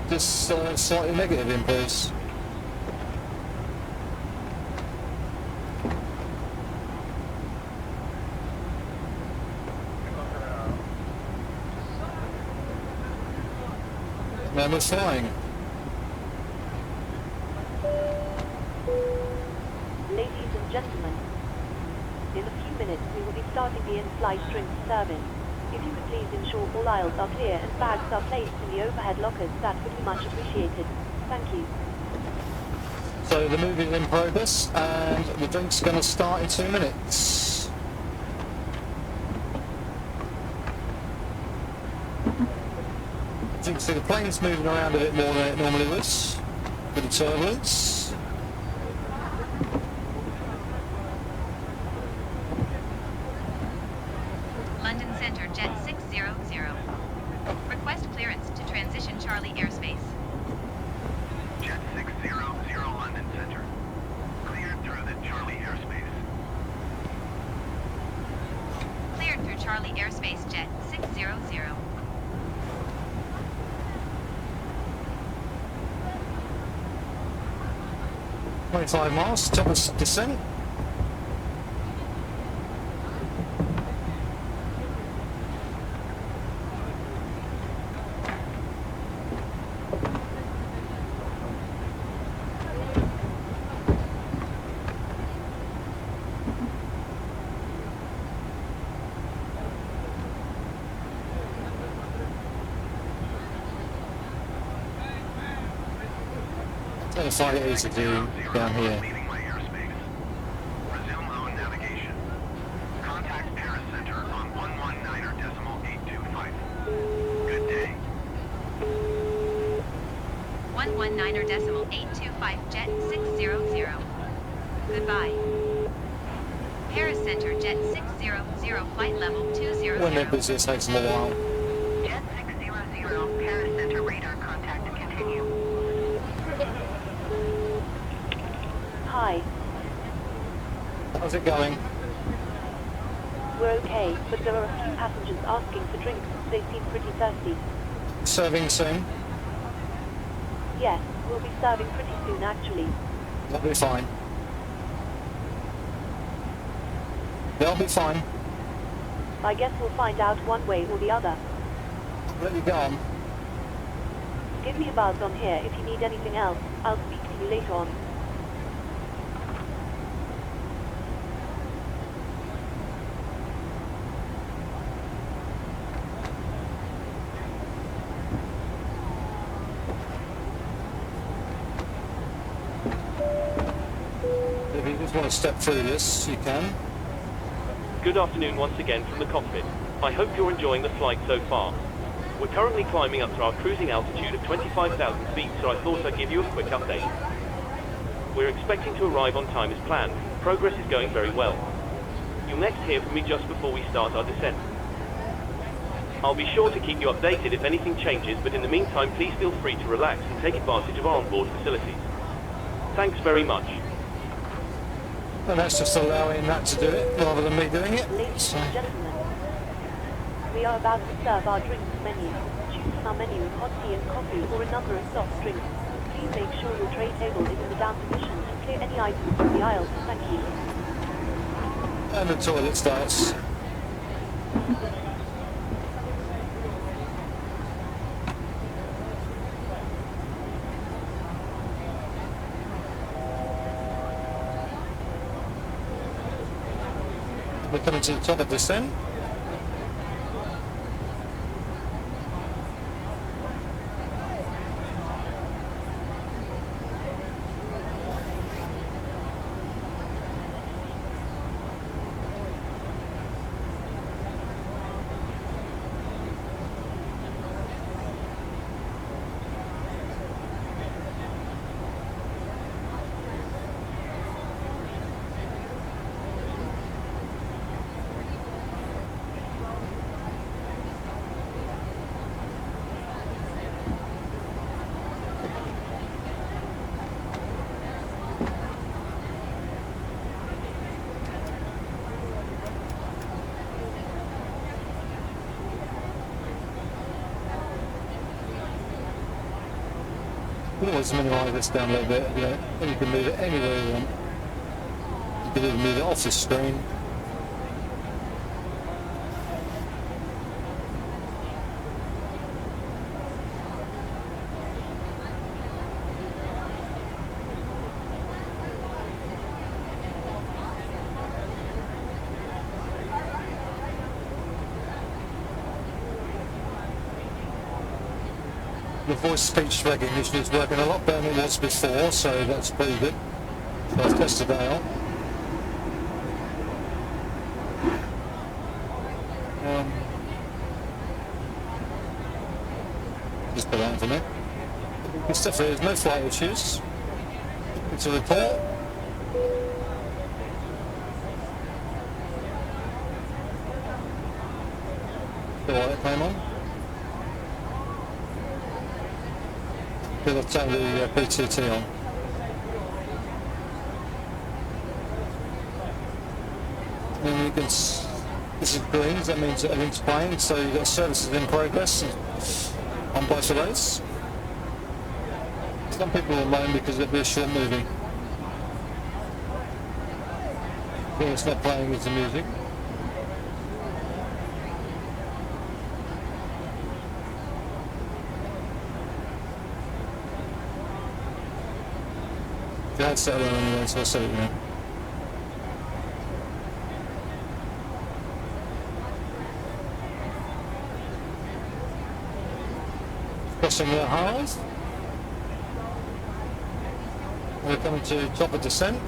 Just slightly negative impulse. Man was flying. Ladies and gentlemen, in a few minutes we will be starting the in-flight drinks service. If you could please ensure all aisles are clear and bags are placed in the overhead lockers, that would be much appreciated. Thank you. So the movie's in progress and the drink's going to start in 2 minutes. As you can see, the plane's moving around a bit more than it normally would, with the turbulence. London Centre, Jet 600. 25 miles, top of descent. I don't find it easy to do down here. Leaving my airspace. Resume own navigation. Contact Paris Center on 119.825. Good day. 119.825 jet 600. Goodbye. Paris Center jet 600 flight level 200. When they're busy, it takes them a while. Jet 600, Paris Center radar contact continue. Hi. How's it going? We're okay, but there are a few passengers asking for drinks. They seem pretty thirsty. Serving soon? Yes, we'll be serving pretty soon actually. They'll be fine. They'll be fine. I guess we'll find out one way or the other. Let you go on. Give me a buzz on here if you need anything else. I'll speak to you later on. If you just want to step through this, you can. Good afternoon once again from the cockpit. I hope you're enjoying the flight so far. We're currently climbing up to our cruising altitude of 25,000 feet, so I thought I'd give you a quick update. We're expecting to arrive on time as planned. Progress is going very well. You'll next hear from me just before we start our descent. I'll be sure to keep you updated if anything changes, but in the meantime, please feel free to relax and take advantage of our onboard facilities. Thanks very much. And that's just allowing that to do it rather than me doing it. Ladies So, and gentlemen, we are about to serve our drinks menu. Choose from our menu of hot tea and coffee or a number of soft drinks. Please make sure your tray table is in the down position and clear any items from the aisles. Thank you. and the toilet starts. We're coming to the top of descent. You can always minimise this down a little bit, you know, and you can move it anywhere you want. You can even move it off the screen. The voice-speech recognition is working a lot better than it was before, so that's pretty good. So I've tested that out. Just put that in for me. Good stuff, there's no flight issues. It's a report. The light came on. I've turned the PTT on. And you can, this is green, that means that everything's playing, so you've got services in progress on both of those. Some people will moan because it'll be a short movie. Yeah, it's not playing with the music. The headset on anyway, so I'll set it now. Crossing the highs. We're coming to top of descent.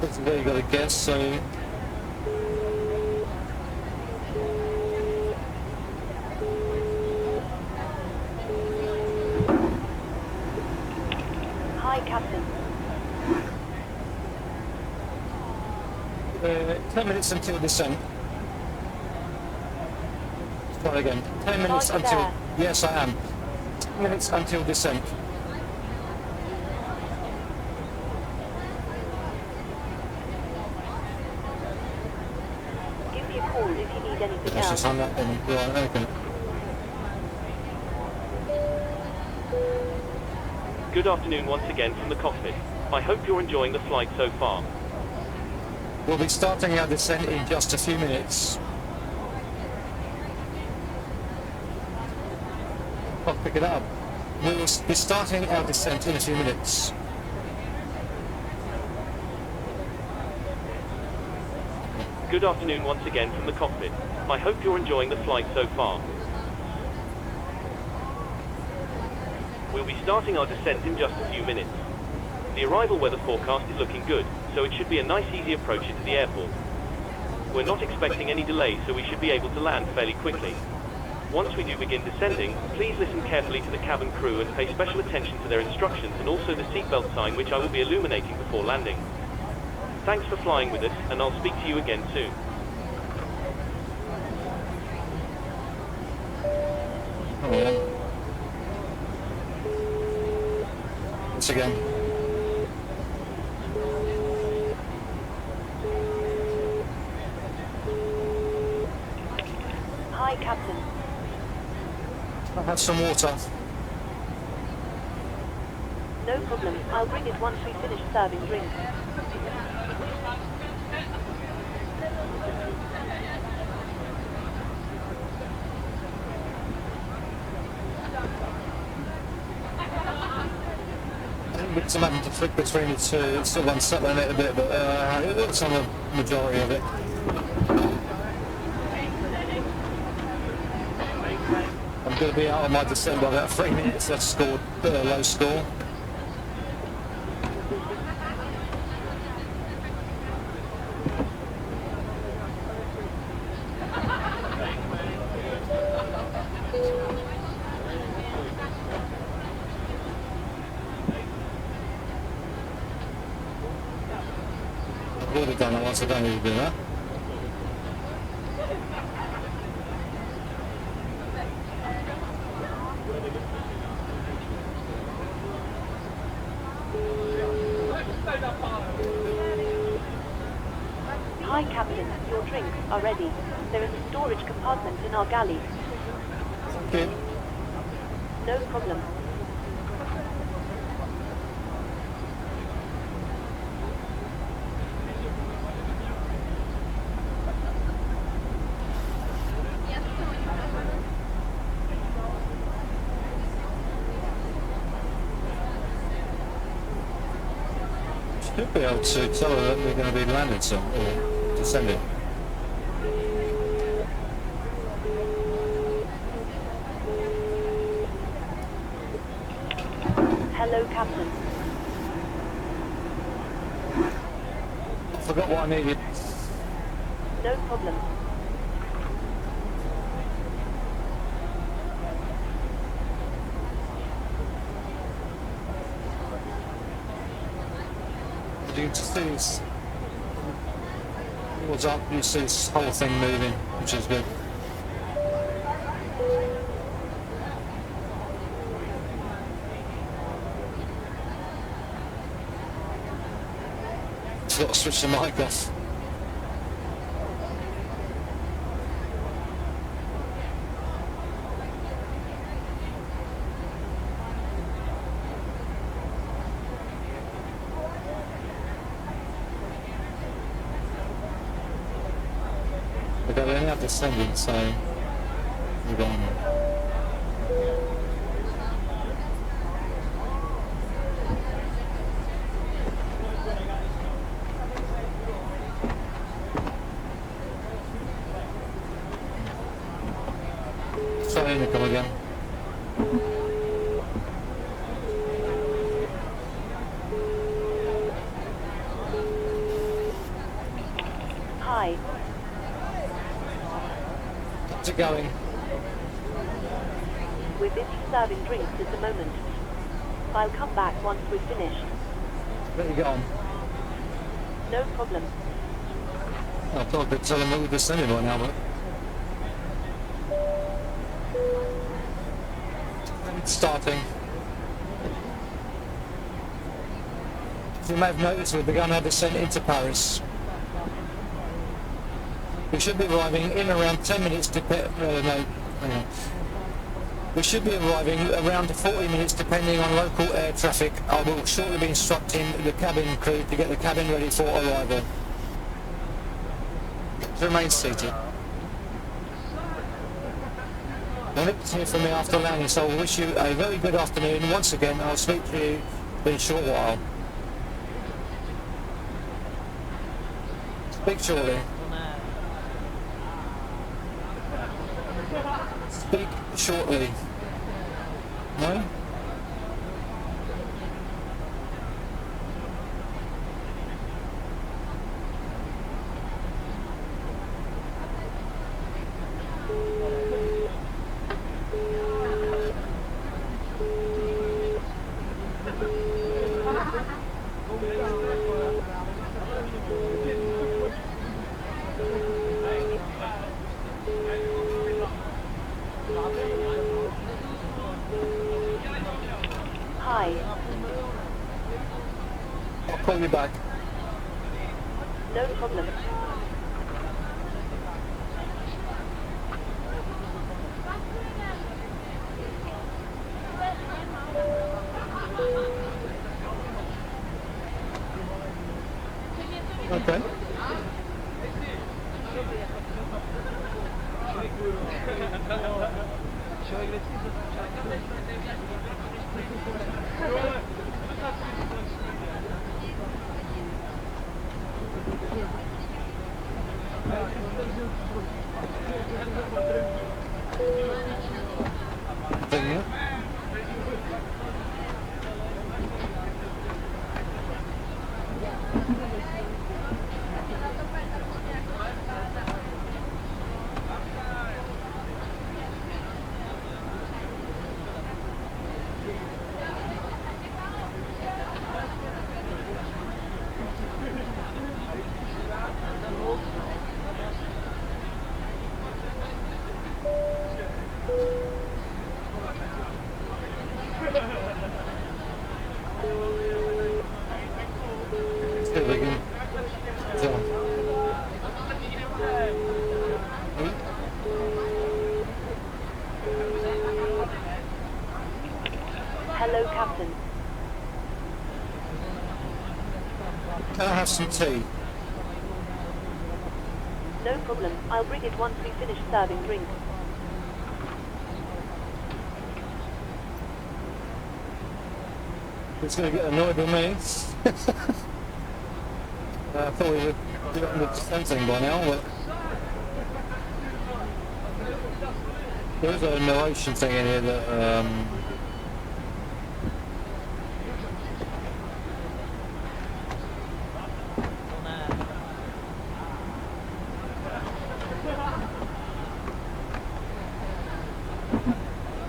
This is where you got to guess, so Hi, Captain. 10 minutes until descent. Try again. 10 minutes Are you until. there? Yes, I am. 10 minutes until descent. Give me a call if you need anything Let's else. just hang that then. Right, okay. Good afternoon once again from the cockpit. I hope you're enjoying the flight so far. We'll be starting our descent in just a few minutes. I'll pick it up. We will be starting our descent in a few minutes. Good afternoon once again from the cockpit. I hope you're enjoying the flight so far. We'll be starting our descent in just a few minutes. The arrival weather forecast is looking good, so it should be a nice easy approach into the airport. We're not expecting any delays, so we should be able to land fairly quickly. Once we do begin descending, please listen carefully to the cabin crew and pay special attention to their instructions and also the seatbelt sign, which I will be illuminating before landing. Thanks for flying with us, and I'll speak to you again soon. Oh, yeah. Once again. Hi, Captain. I'll have some water. No problem. I'll bring it once we finish serving drinks. Because I'm having to flick between the two, it's sort of unsettling it a bit, but it's on the majority of it. I'm going to be out of my descent by about 3 minutes. I've scored a low score. I would have done that once, I don't need to do that. Hi, Captain. Your drinks are ready. There is a storage compartment in our galley. Good. No problem. Should be able to tell her that we're going to be landing soon, or descending. Hello, Captain. I forgot what I needed. No problem. You can see this. What's up? You see this whole thing moving, which is good. Just got to switch the mic off. Okay, we're now descending, so we're on. Sorry, come again. Hi. How's it going? We're busy serving drinks at the moment. I'll come back once we're finished. Where you going? No problem. I thought I'd tell them that we're descending by now, but... It's starting. As you may have noticed, we've begun our descent into Paris. We should be arriving in around 10 minutes to... no, hang on. We should be arriving around 40 minutes depending on local air traffic. I will shortly be instructing the cabin crew to get the cabin ready for arrival. Remain seated. You'll need to hear from me after landing, so I wish you a very good afternoon. Once again, I'll speak to you in a short while. Speak shortly. Speak shortly. No? Hi. I'll call you back. No problem. Okay. Thank you. Hello, Captain. Can I have some tea? No problem. I'll bring it once we finish serving drinks. It's going to get annoyed with me. I thought we would do it on the distancing by now, but... There's a narration thing in here that...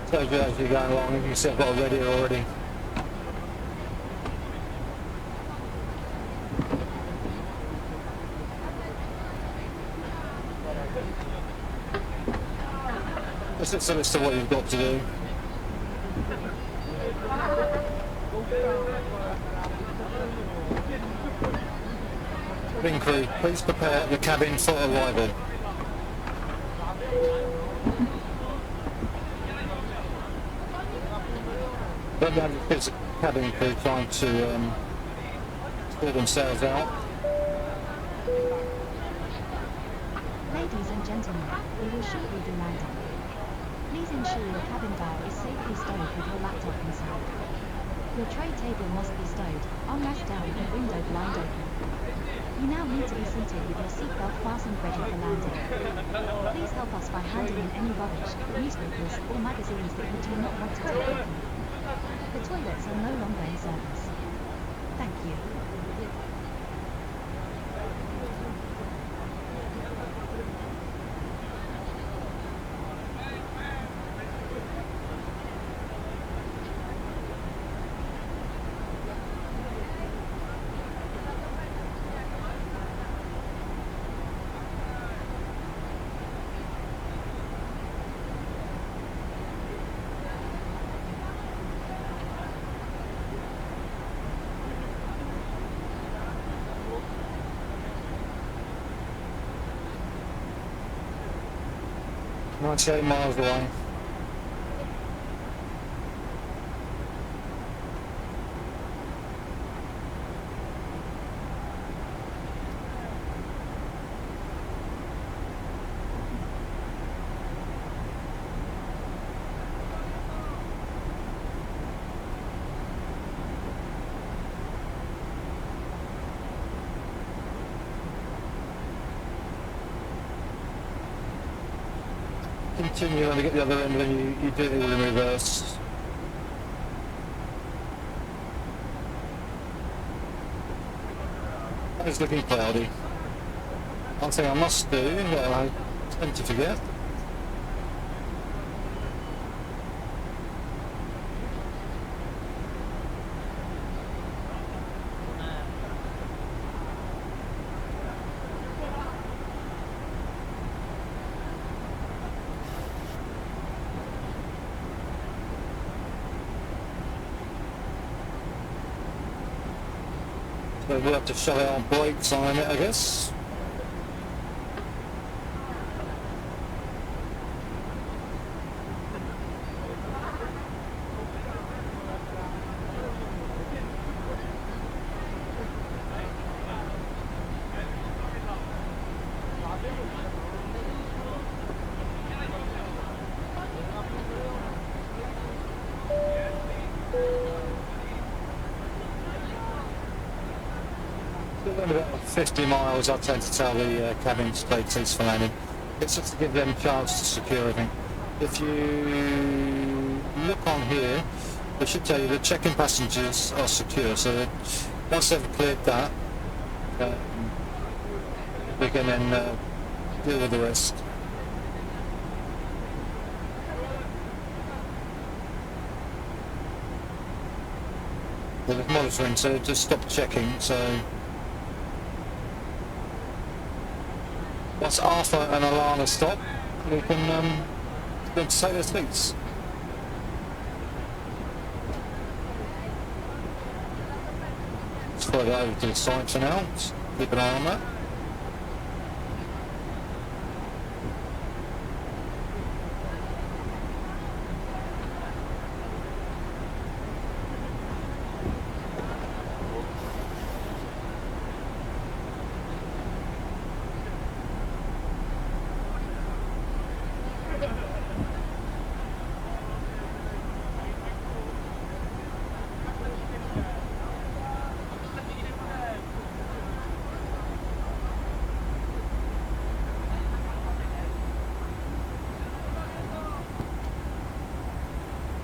tells you as you're going along, you can see I've got a radio already. Just a list of what you've got to do. Cabin crew, please prepare the cabin for arrival. Don't have the cabin crew trying to sort themselves out. Ladies Ladies and gentlemen, we will shortly be landing. Please ensure your cabin bag is safely stowed with your laptop inside. Your tray table must be stowed, armrest down and window blind open. You now need to be seated with your seatbelt fastened ready for landing. Please help us by handing in any rubbish, newspapers, or magazines that you do not want to take with you. The toilets are no longer in service. Thank you. $98 miles away. Continue when we get the other end when you do it all in reverse. That is looking cloudy. One thing I must do, that I tend to forget, so we'll have to shut our brakes on it, I guess. At about 50 miles, I tend to tell the cabin stay cease for landing. It's just to give them a chance to secure everything. If you look on here, they should tell you the check-in passengers are secure, so that once they've cleared that, we can then deal with the rest. Well, it's monitoring, so it just stopped checking, so once after an alarm has stopped, we can then take their seats. Let's throw that over to the side for now. Just keep an eye on that.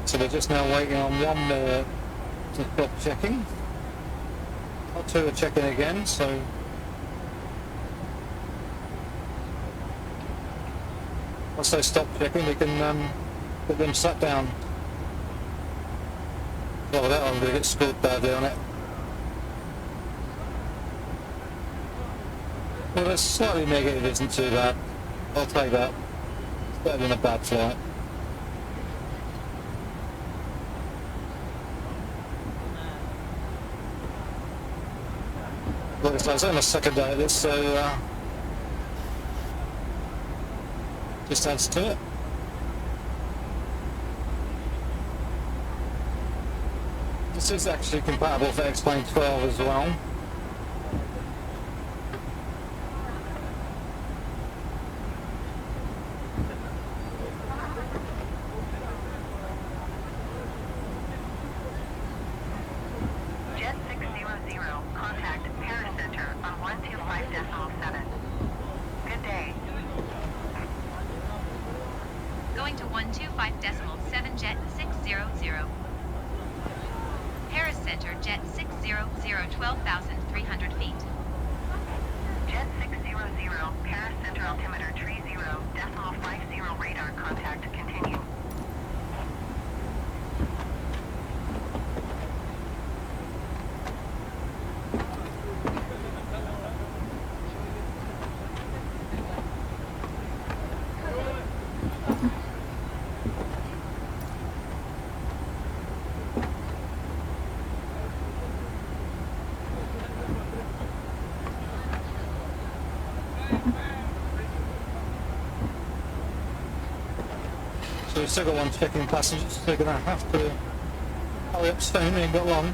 So we're just now waiting on one more to stop checking. Two are checking again, so once they stop checking, we can put them sat down. Well, that one will get scored badly on it. Well, it's slightly negative, isn't too bad. I'll take that. It's better than a bad flight. Like I say, it's only the second day of this, so just adds to it. This is actually compatible for X-Plane 12 as well. to 125.7 jet 600. Paris Center jet 600, 12,300 feet. Jet 600, Paris Center altimeter 30.50 radar contact continue. So we've still got one checking passengers, so they're going to have to hurry up soon, we ain't got long.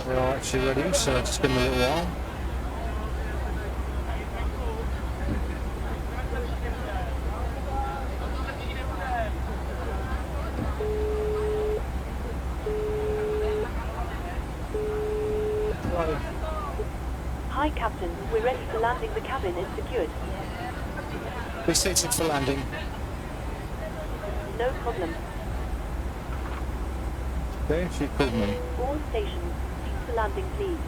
They are actually ready, so it's been a little while. Hi, Captain. We're ready for landing. The cabin is secured. Be seated for landing. No problem. Okay, she called me. All stations, seats for landing, please.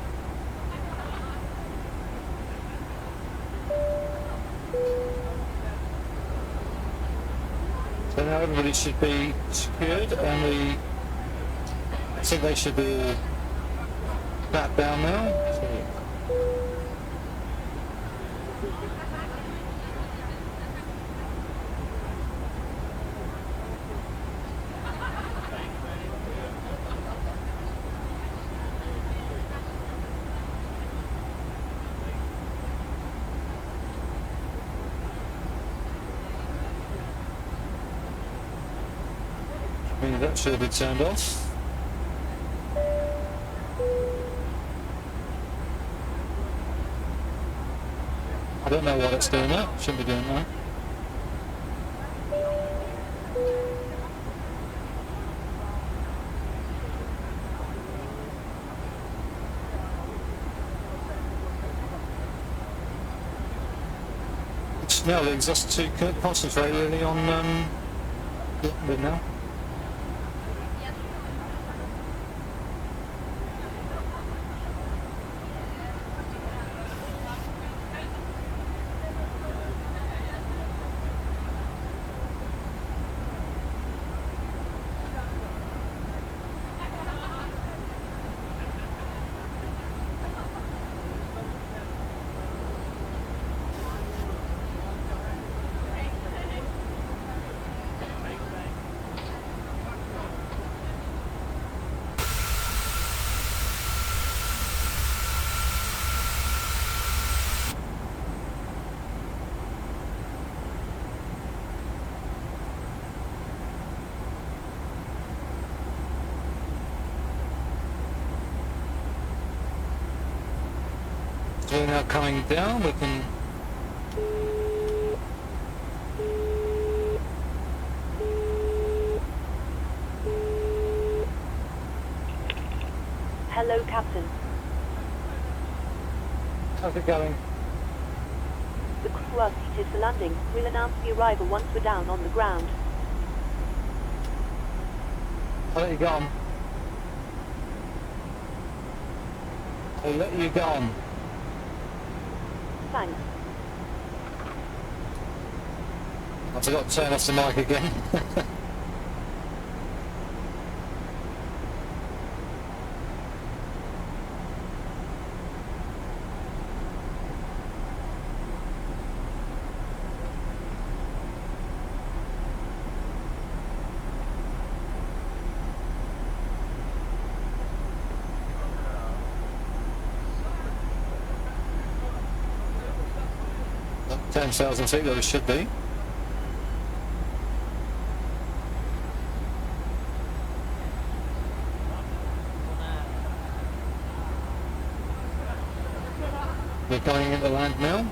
So now everybody should be secured, and I think they should be all sat down now. So, I mean, that should be turned off. I don't know why it's doing that. Shouldn't be doing that. Which now leaves us to concentrate really on London now. So we're now coming down, we can Hello, Captain. how's it going? The crew are seated for landing. We'll announce the arrival once we're down on the ground. I'll let you go on. I'll let you go on. Thanks. I forgot to turn off the mic again. Not 10,000 feet, though it should be. We're going into land now,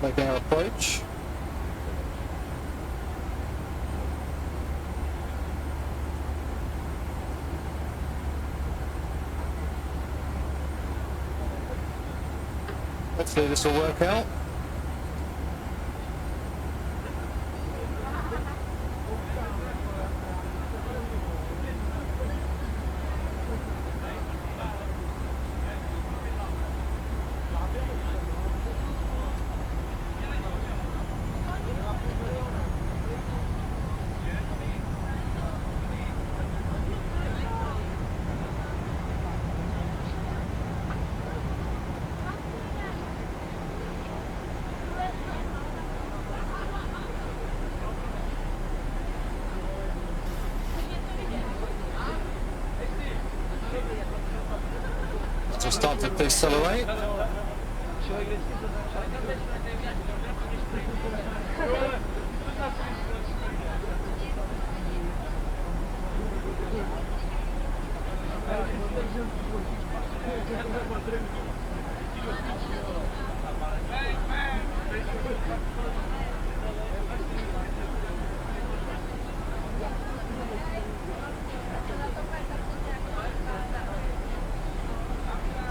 making our approach. Hopefully this will work out. So start to decelerate.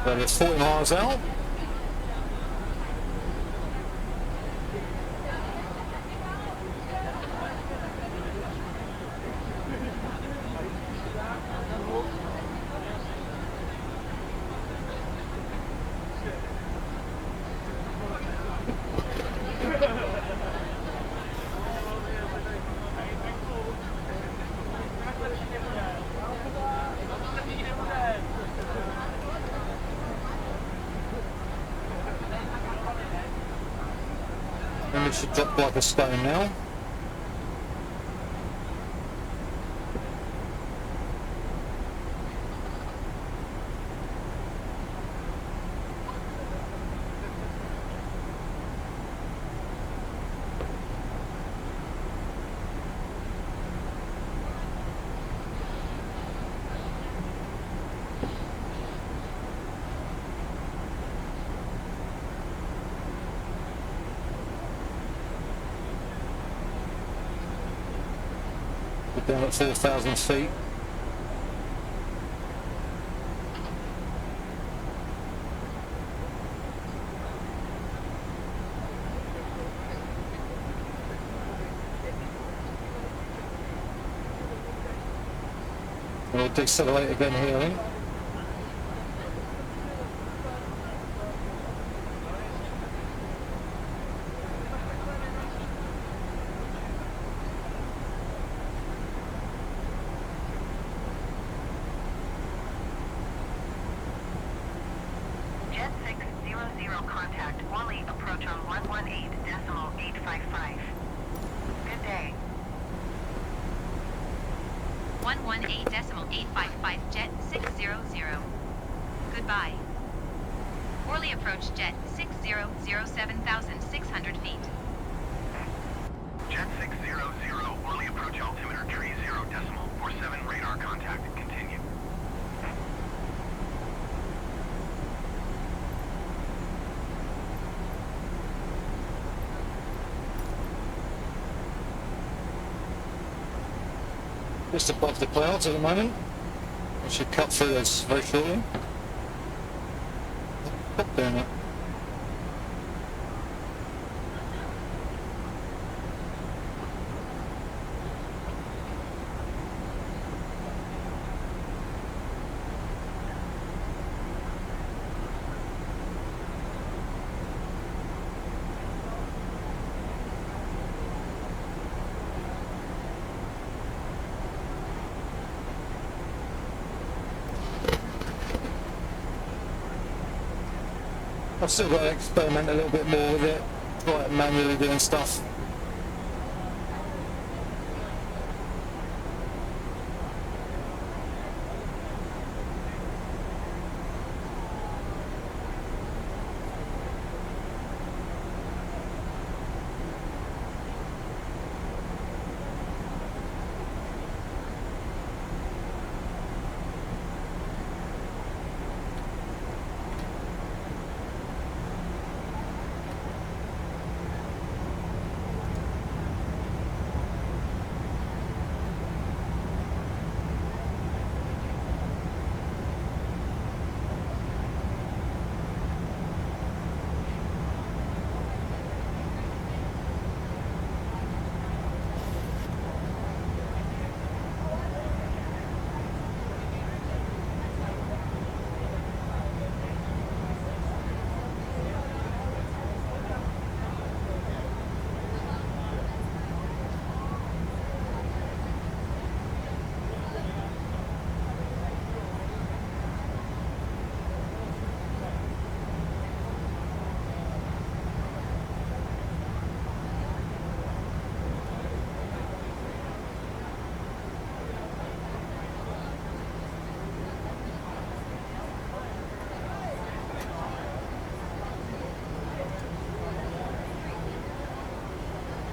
So it's 40 miles out. And it should drop like a stone now. We're down at 4,000 feet. We'll decelerate again here, I think. Jet 600 contact Orly approach on 118.855. Good day. 118.855 Jet 600. Goodbye. Orly approach Jet 600 7,600 feet. Jet 600, Orly approach altimeter 30.47 radar contact. Continue. Just above the clouds at the moment. We should cut through this very shortly. Stop doing it. I've still got to experiment a little bit more with it, like manually doing stuff.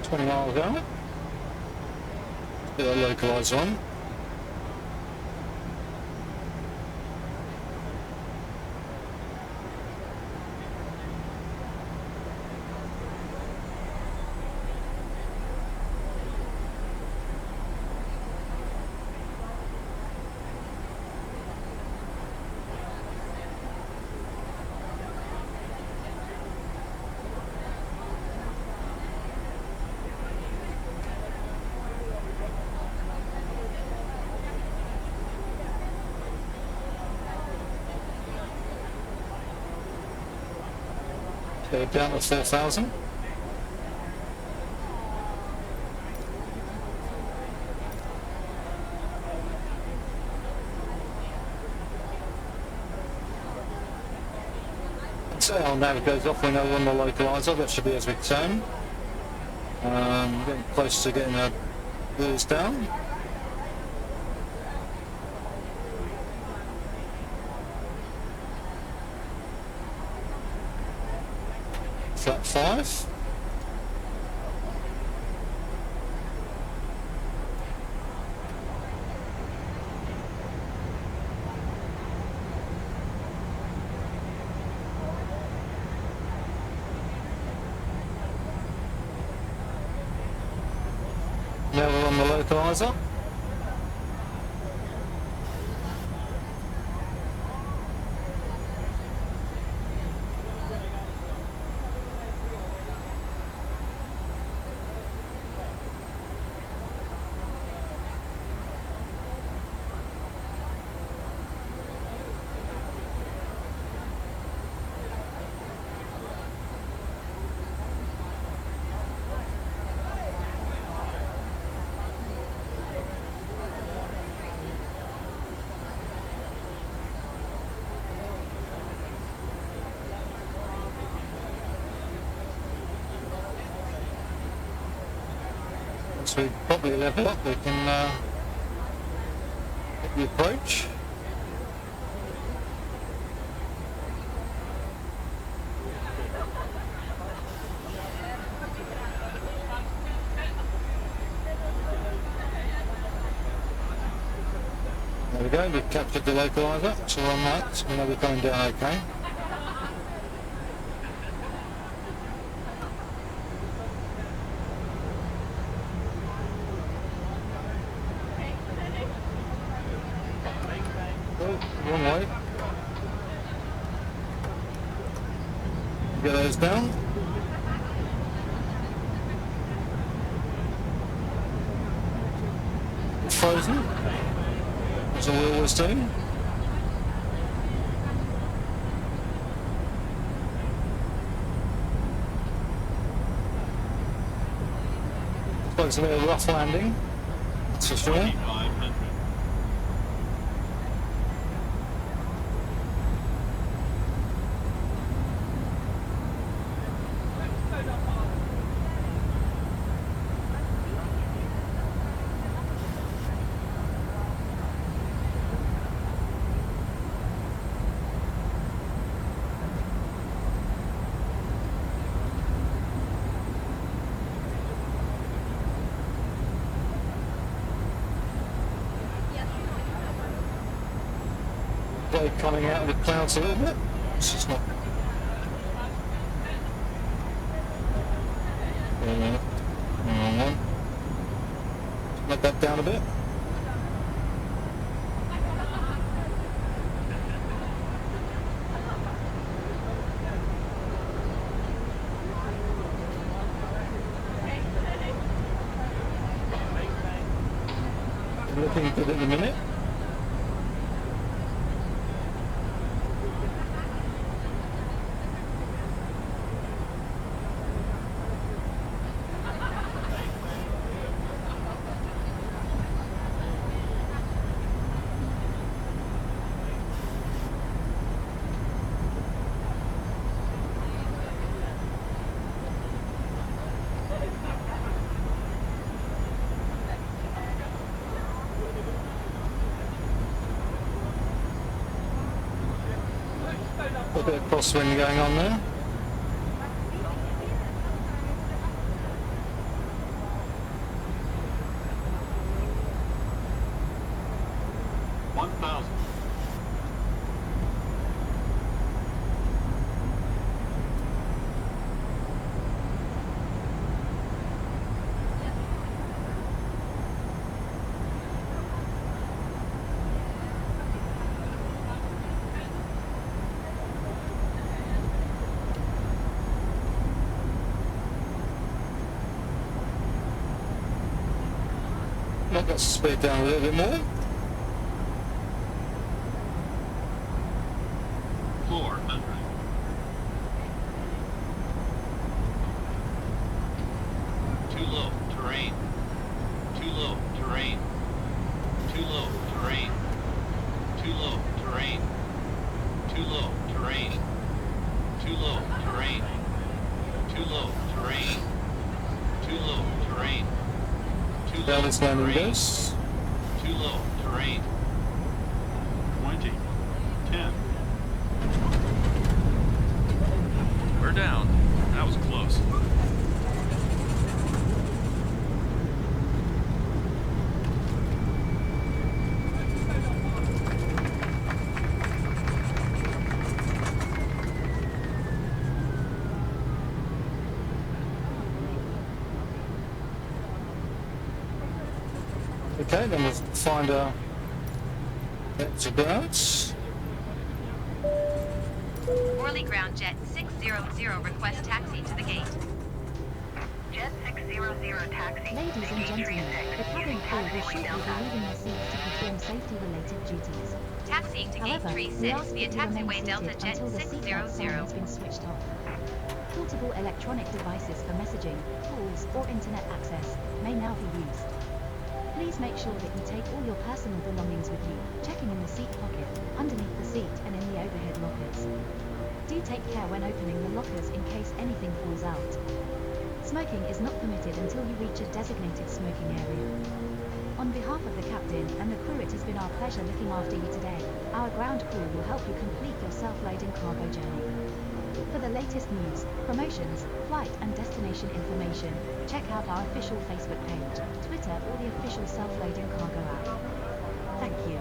20 miles an hour. Get a localizer on. Go down to 4,000. So our nav goes off, we know we're on the localizer, that should be as we turn. Getting close to getting our wheels down. Flat 5. Now we're on the localizer. Once we probably level up, we can hit the approach. There we go, we've captured the localizer, so we're on that, so we know we're coming down okay. Wrong way. Get those down. It's frozen. That's all we always do. Looks like a bit of a rough landing, that's for sure. Coming out of the clouds a little bit. It's just not. Wrong one. Let that down a bit. Looking good at the minute. A bit of crosswind going on there. let's speed down a little bit more. 400. Too low, terrain. Too low, terrain. Too low, terrain. Too low, terrain. Too low, terrain. Too low, terrain. Too low, terrain. Too low, terrain. Too Down low, this landing terrain. goes. Too low, terrain. 20. 10. We're down. That was close. Okay, then we'll find our vector grounds. Orly ground jet 600 request taxi to the gate. Jet 600 taxi. Ladies and gentlemen, the cabin crew will shortly be leaving their seats to perform safety-related duties. Taxiing to gate However, we 36 ask via that you remain taxiway Delta seated jet until the seatbelt sign 600. has been switched off. Portable electronic devices for messaging, calls, or internet access may now be used. Please make sure that you take all your personal belongings with you, checking in the seat pocket, underneath the seat, and in the overhead lockers. Do take care when opening the lockers in case anything falls out. Smoking is not permitted until you reach a designated smoking area. On behalf of the captain and the crew, it has been our pleasure looking after you today. Our ground crew will help you complete your self-loading cargo journey. For the latest news, promotions, flight and destination information, check out our official Facebook page, Twitter, or the official self-loading cargo app. Thank you.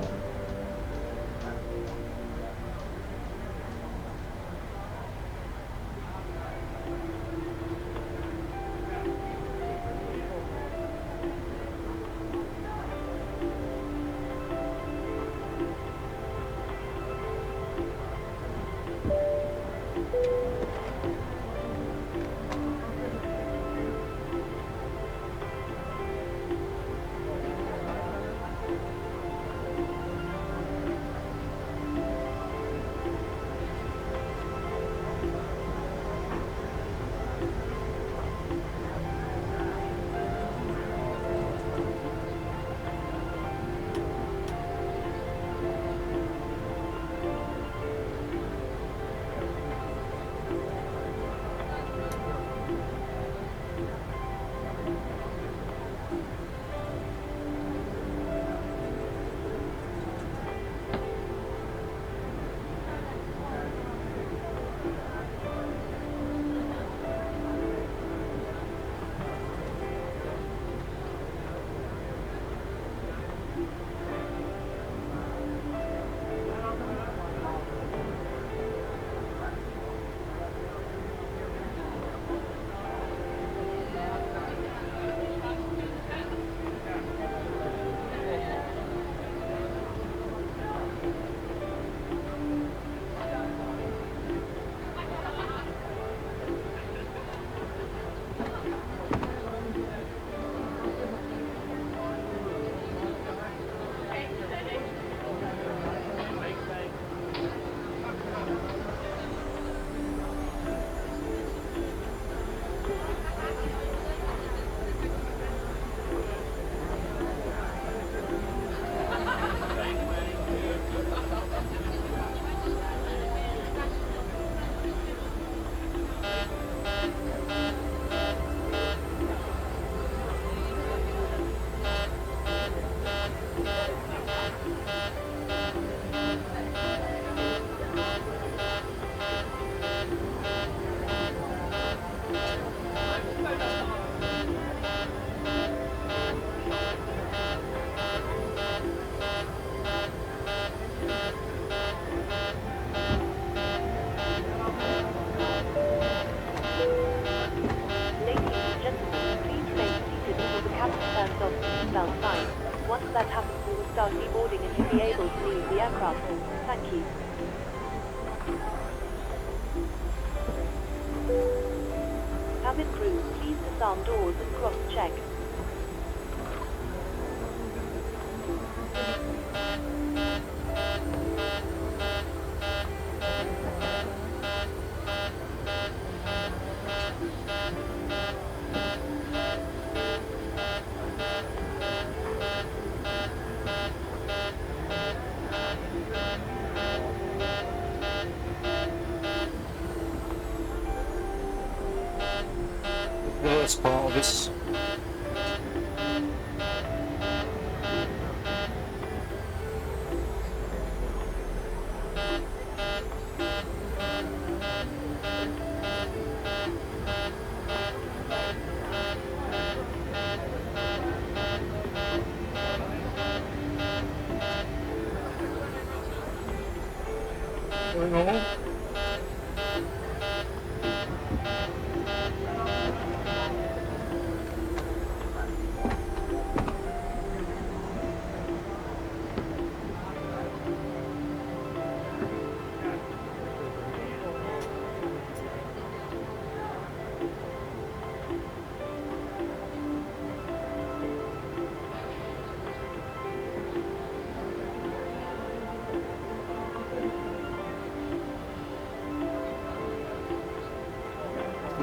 seatbelt sign. Once that happens, we will start deboarding and you'll be able to leave the aircraft. Thank you. Cabin crew, please disarm doors and cross-check. first part of this. Going on.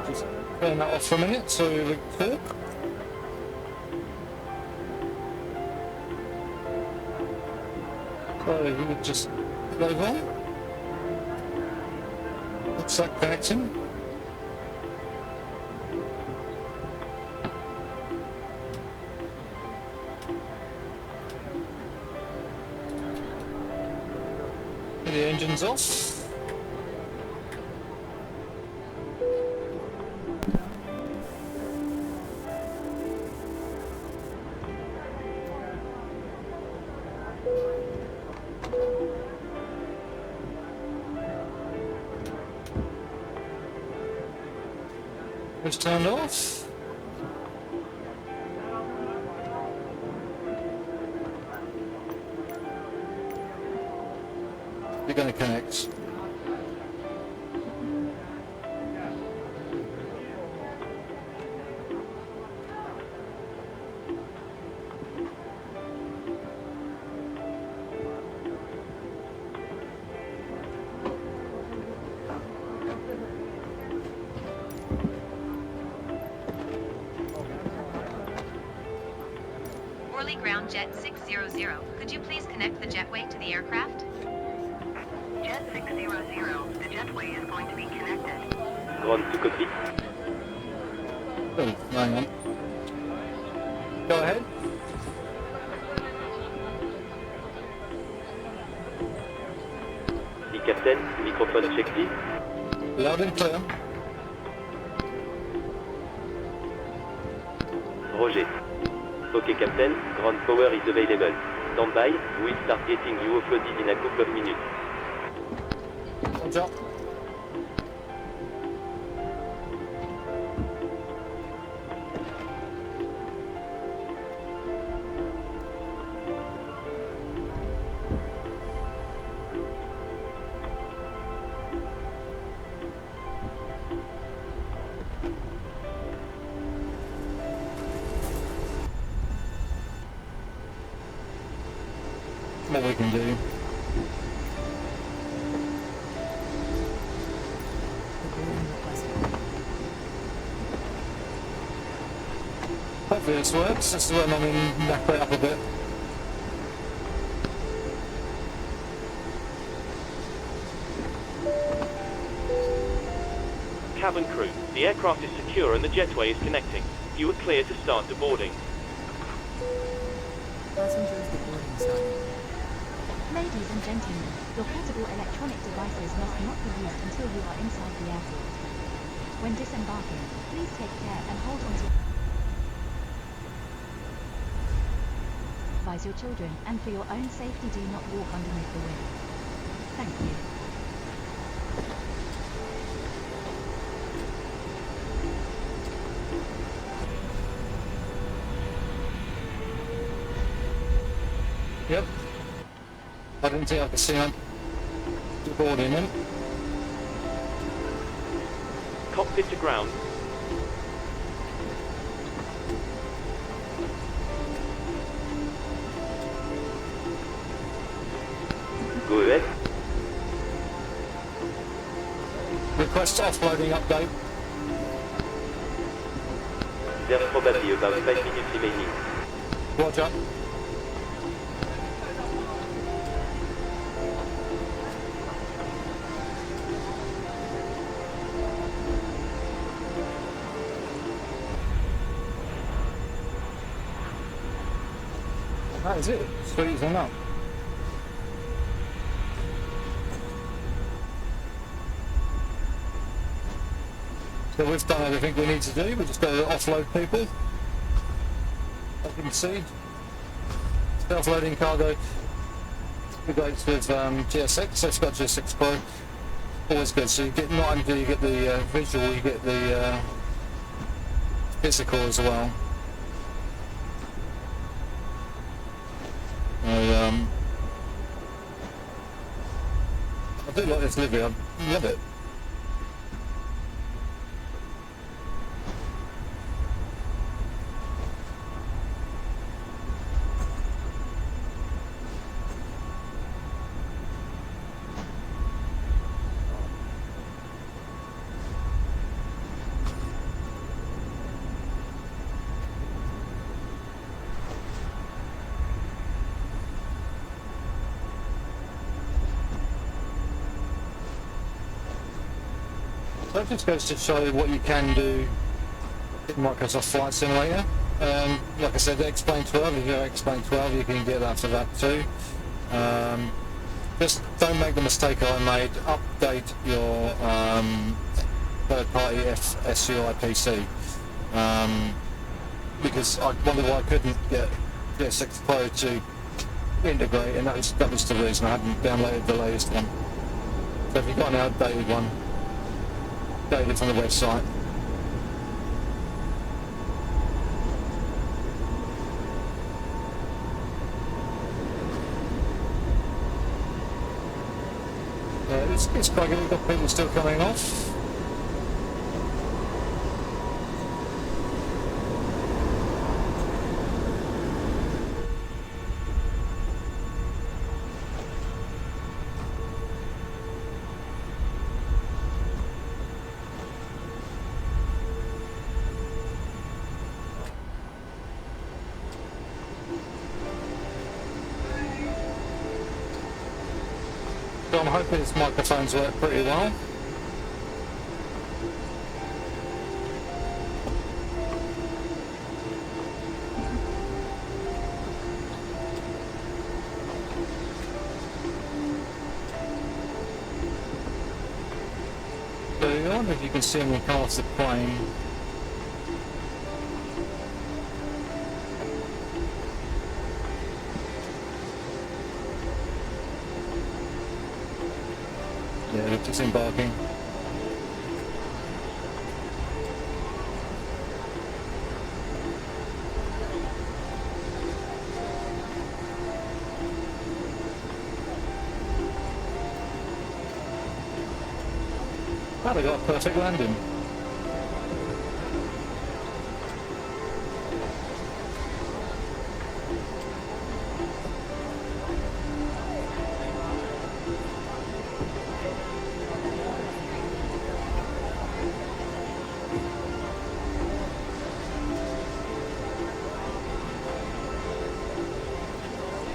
Just turn that off for a minute so we record. So we would just load on. Looks like connecting. The engine's off. It's turned off. You're going to connect. Orly ground jet 600. Could you please connect the jetway to the aircraft? Jet 600, the jetway is going to be connected. Ground to cockpit. Oh, hang on. Go ahead. The captain, microphone check please. Loud and clear. Roger. Okay, Captain. Ground power is available. Stand by. We'll start getting you offloaded in a couple of minutes. Roger. What we can do. Hopefully this works, just when I'm in, knack it up a bit. Cabin crew, the aircraft is secure and the jetway is connecting. You are clear to start deboarding. Passengers departing side. Ladies and gentlemen, your portable electronic devices must not be used until you are inside the airport. When disembarking, please take care and hold on to advise your children, and for your own safety do not walk underneath the wing. Thank you. Yep. I didn't think I could see him boarding him. Cockpit to ground. Go ahead. Request offloading update. There's probably about 5 minutes remaining. Roger. That is it. Sweet as a nut. So we've done everything we need to do. We've just got to offload people. As you can see, self-loading cargo. Integrates with GSX. So it's got GSX Pro. Always good. So you get, not only do you get the visual, you get the physical as well. I do like this livery. I love it. So that just goes to show you what you can do in Microsoft Flight Simulator. Like I said, X-Plane 12, if you're X-Plane 12 you can get that for that too. Just don't make the mistake I made, update your third-party FSUI PC. Because I wondered why I couldn't get GSX Pro to integrate, and that was the reason I hadn't downloaded the latest one. So if you've got an outdated one, update it from the website. It's quite good. We've got people still coming off. So I'm hoping its microphones work pretty well. So I wonder if you can see me past the plane. Yeah, they're just embarking. Oh, they got a perfect landing.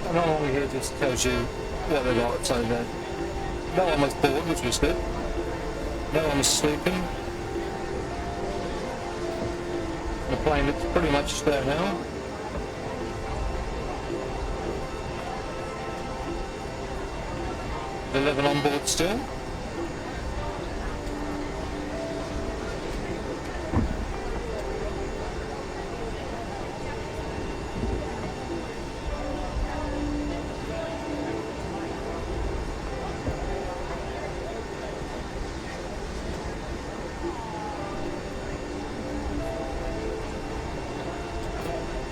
And all here just tells you what they got. So no one was bored, which was good. No one was sleeping. The plane is pretty much there now. They're 11 on board still.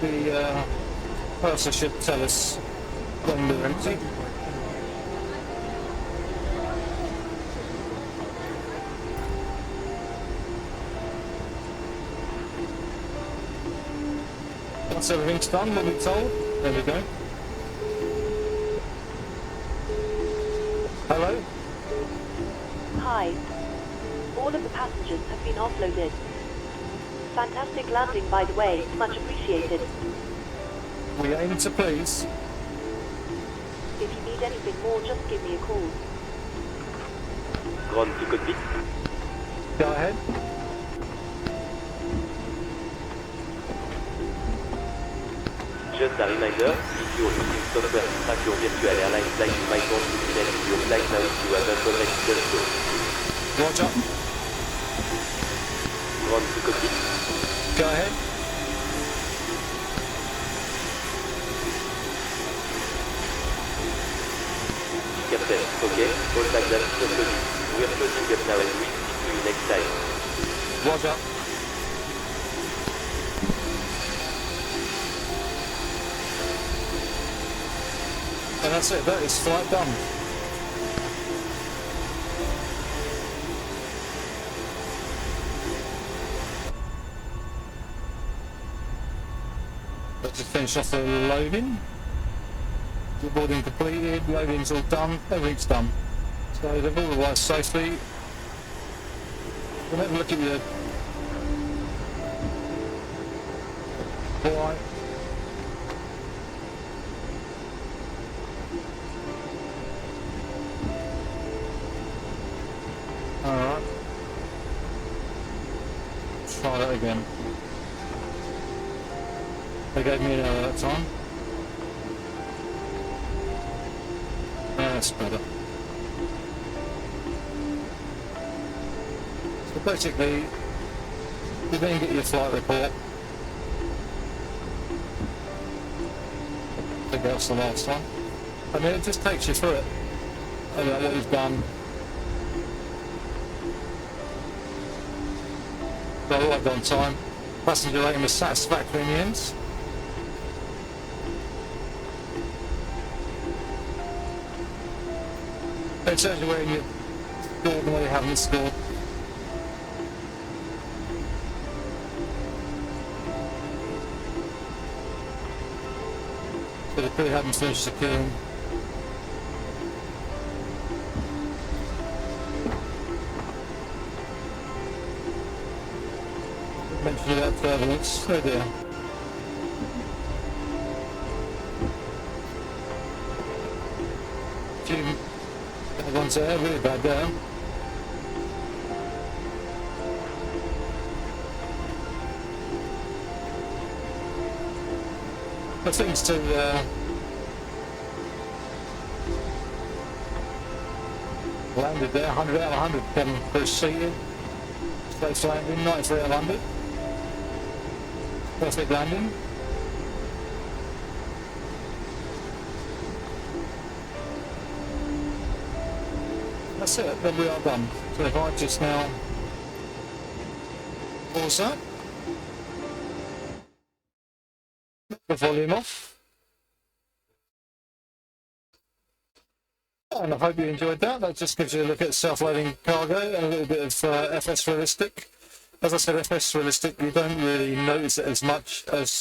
The purser should tell us when we're empty. Once everything's done, we'll be told. There we go. Hello? Hi. All of the passengers have been offloaded. Fantastic landing, by the way. Much appreciated. We aim to please. If you need anything more, just give me a call. Ground to cockpit. Go ahead. Just a reminder, if you're using software to track your virtual airline flight, you might want to connect to your flight now if you haven't already done so. Roger. You want to copy? Go ahead. Captain, okay, all Baghdad closing. We're closing up now and we'll see you next time. Roger. And that's it, that is flight done. Let's just finish off the loading. Boarding completed, loading's all done, everything's done. So they've all arrived safely. We'll have a look at your flight. Alright. Try that again. They gave me an error that time. Yeah, that's better. So basically, you then get your flight report. I think that's the last time. And then it just takes you through it. About what you've done. So arrived on time. Passenger rating was satisfactory in the end. It tells you where you scored and where you haven't scored. So the crew hadn't finished securing. Mentioned about turbulence. Oh dear. Bad ones there, really bad there. But things to landed there, 100 out of 100, Kevin Cruz seated. Safe landing, 93 out of 100. Perfect landing. That's it, then we are done. So if I just now pause that, the volume off, and I hope you enjoyed that. That just gives you a look at self-loading cargo and a little bit of FSrealistic. As I said, FSrealistic, you don't really notice it as much as,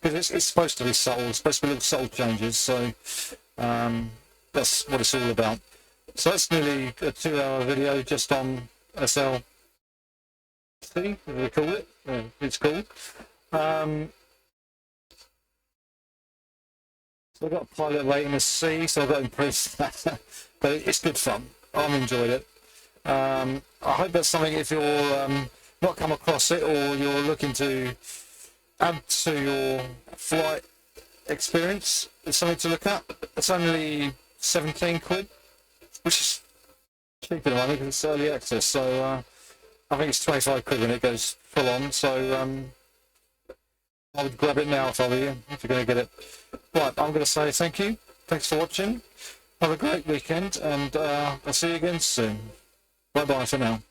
because it's supposed to be subtle, it's supposed to be little subtle changes, so that's what it's all about. So that's nearly a 2-hour video just on SLC, as we call it, it's called. So I've got a pilot rating of C, so I've got to improve that, but it's good fun. I've enjoyed it. I hope that's something, if you're not come across it or you're looking to add to your flight experience, it's something to look at. It's only 17 quid, which is cheaper than I think, because it's early access, so I think it's 25 quid when it goes full on, so I would grab it now if I were you, if you're going to get it. Right, I'm going to say thank you, thanks for watching, have a great weekend, and I'll see you again soon. Bye bye for now.